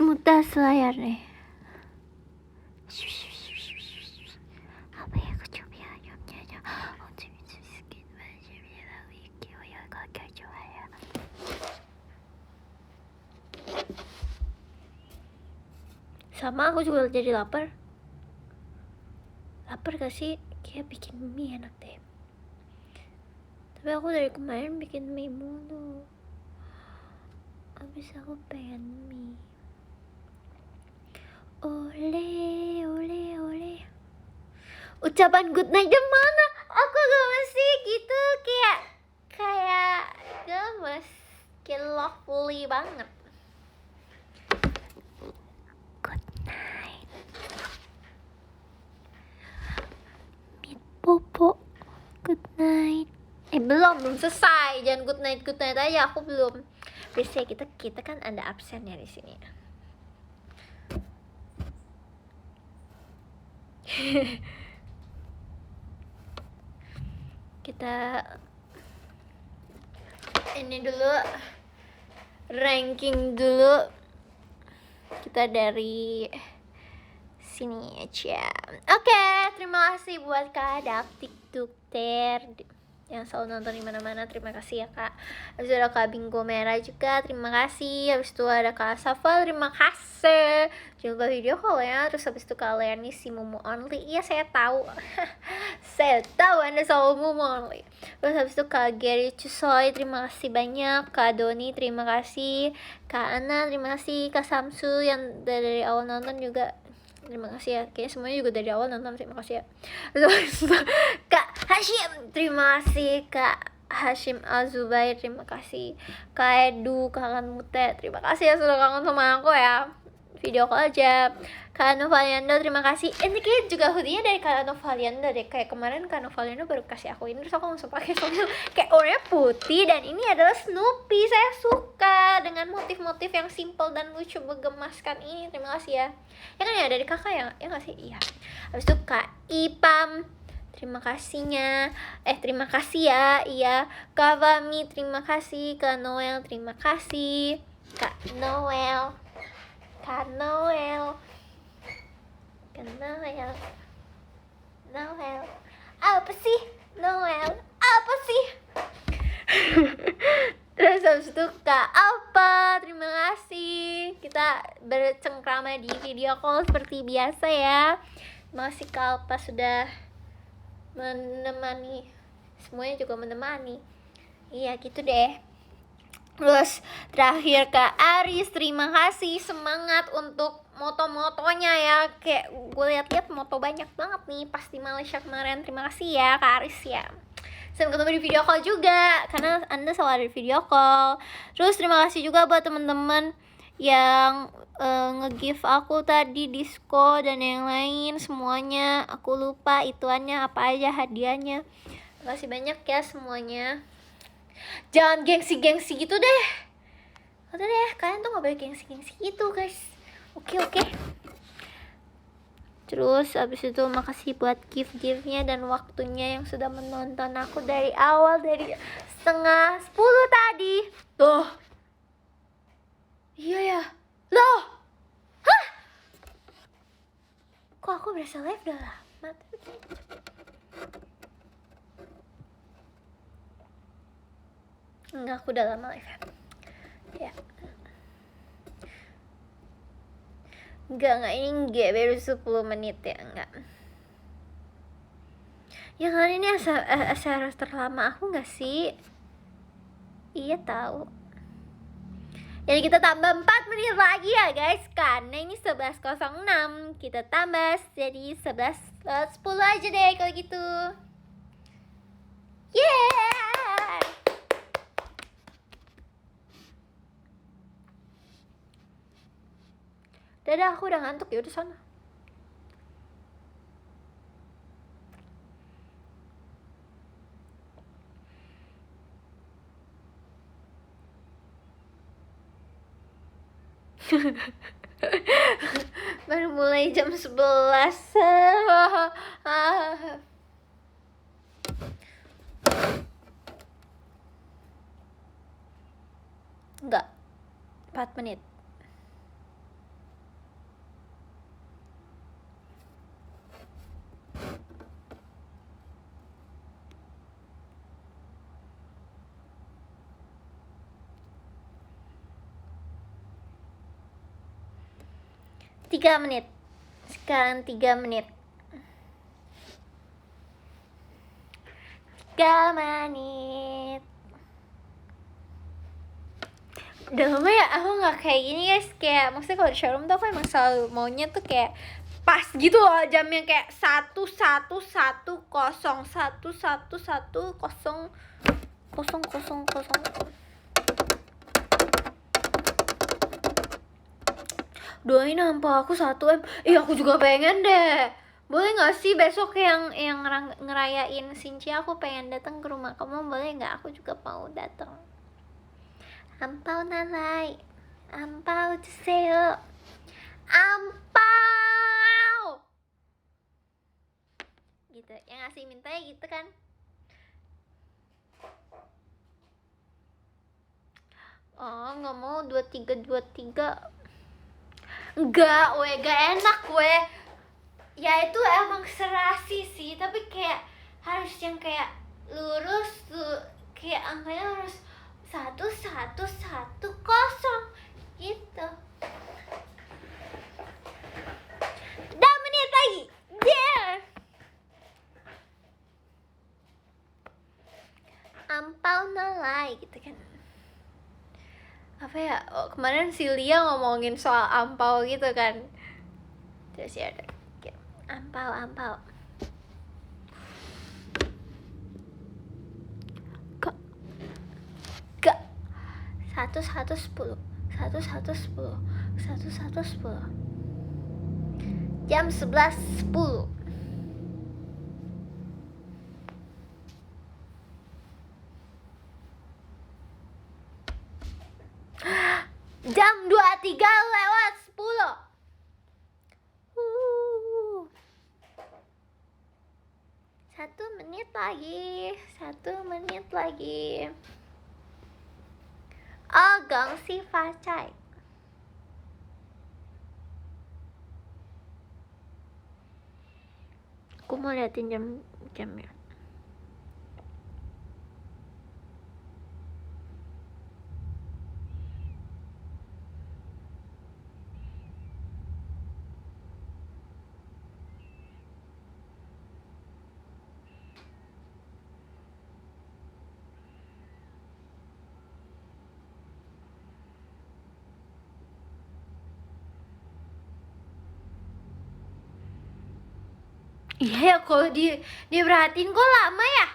mutas layar nih. Apa ya kecoba ya? Sama, aku juga jadi lapar. Lapar gak sih? Kayak bikin mie enak deh. Tapi aku dari kemarin bikin mie mulu. Abis aku pengen mie. Ole, ole, ole. Ucapan good night yang mana? Aku gemes sih gitu, kayak gemes, kayak lovely banget. Good night. Meet Popo. Good night. Belum selesai. Jangan good night aja. Aku belum. Biasanya kita kan ada absennya di sini. Kita ini dulu, ranking dulu. Kita dari sini aja. Oke, terima kasih buat Kak Daktik Dukter yang selalu nonton di mana-mana. Terima kasih ya Kak. Habis itu ada Kak Bingo Merah juga, terima kasih. Habis itu ada Kak Safal, terima kasih. Jangan lupa video call ya. Terus habis itu Kak Leani si Mumu Only. Iya saya tahu. Saya tahu Anda selalu Mumu Only. Terus habis itu Kak Gary Cusoy, terima kasih banyak. Kak Doni, terima kasih. Kak Ana, terima kasih. Kak Samsu yang dari awal nonton juga, terima kasih ya. Kayaknya semuanya juga dari awal nonton, terima kasih ya. Terus Kak Hashim, terima kasih. Kak Hashim Azubair, terima kasih. Kak Edu, Kak Mute, terima kasih ya sudah kangen sama aku ya. Video call aja. Kak Novaliando, terima kasih. Ini kayak juga hoodie-nya dari Kak Novaliando deh. Kayak kemarin Kak Novaliando baru kasih aku ini, terus aku langsung pakai soalnya kayak warnanya putih dan ini adalah Snoopy. Saya suka dengan motif-motif yang simple dan lucu menggemaskan ini. Terima kasih ya. Ya kan ya dari kakak ya nggak sih? Iya. Habis itu Kak Ipam, terima kasihnya. Terima kasih ya. Iya. Kak Fami, terima kasih. Kak Noel, terima kasih. Kak Noel. Kak Noel. Kak Noel. Noel. Apa sih? Noel. Apa sih? Terus habis itu Kak Alpa, terima kasih. Kita bercengkrama di video call seperti biasa ya. Masih Kak Alpa sudah menemani. Semuanya juga menemani. Iya gitu deh. Terus terakhir Kak Aris, terima kasih. Semangat untuk moto-motonya ya. Kayak gue lihat-lihat moto banyak banget nih pas di Malaysia kemarin. Terima kasih ya Kak Aris ya. Sampai ketemu di video call juga, karena Anda selalu ada di video call. Terus terima kasih juga buat teman-teman yang nge-give aku tadi disco dan yang lain semuanya. Aku lupa ituannya apa aja hadiahnya. Terima kasih banyak ya semuanya. Jangan gengsi-gengsi gitu deh. Udah deh, kalian tuh gak boleh gengsi-gengsi gitu guys. Oke. Terus abis itu makasih buat gift-giftnya dan waktunya yang sudah menonton aku dari awal, dari 9:30 tadi. Tuh. Iya ya. Loh. Hah? Kok aku berasa live udah lama? Enggak, aku udah lama live ya. Enggak, ini enggak, baru 10 menit ya, enggak. Yang hari ini acara terlama aku enggak sih? Iya tahu. Jadi kita tambah 4 menit lagi ya guys, karena ini 11:06. Kita tambah jadi 11:10 aja deh kalau gitu. Yeah. Dadah, aku udah ngantuk ya, udah sana. Baru mulai jam 11. Enggak, 4 menit. 3 menit. Sekarang 3 menit. 3 menit. Udah lama ya aku nggak kayak gini guys. Kayak maksudnya kalau di showroom tuh aku emang selalu maunya tuh kayak pas gitu loh jamnya, kayak 1110. Doain ampau aku 1 M. Aku juga pengen deh. Boleh nggak sih besok yang ngerayain Sinci, aku pengen datang ke rumah kamu, boleh nggak? Aku juga mau datang. Ampau Nalai, ampau Cuseo, ampau. Gitu, yang ngasih mintanya gitu kan. Oh, nggak mau 23. Enggak, gak enak ya itu emang serasi sih, tapi kayak harus yang kayak lurus tuh, kayak angkanya harus 1110 gitu. Udah menit lagi, ampau Nalai gitu kan. Apa ya, kemarin si Lia ngomongin soal ampau gitu kan, terus ya ada ampau gak 1110 jam 11.10. Jam 23:10. 1 menit lagi. 1 menit lagi. Oh, gongsi facai. Aku mau liatin jamnya. Iya ya, kalau diperhatiin kok lama ya.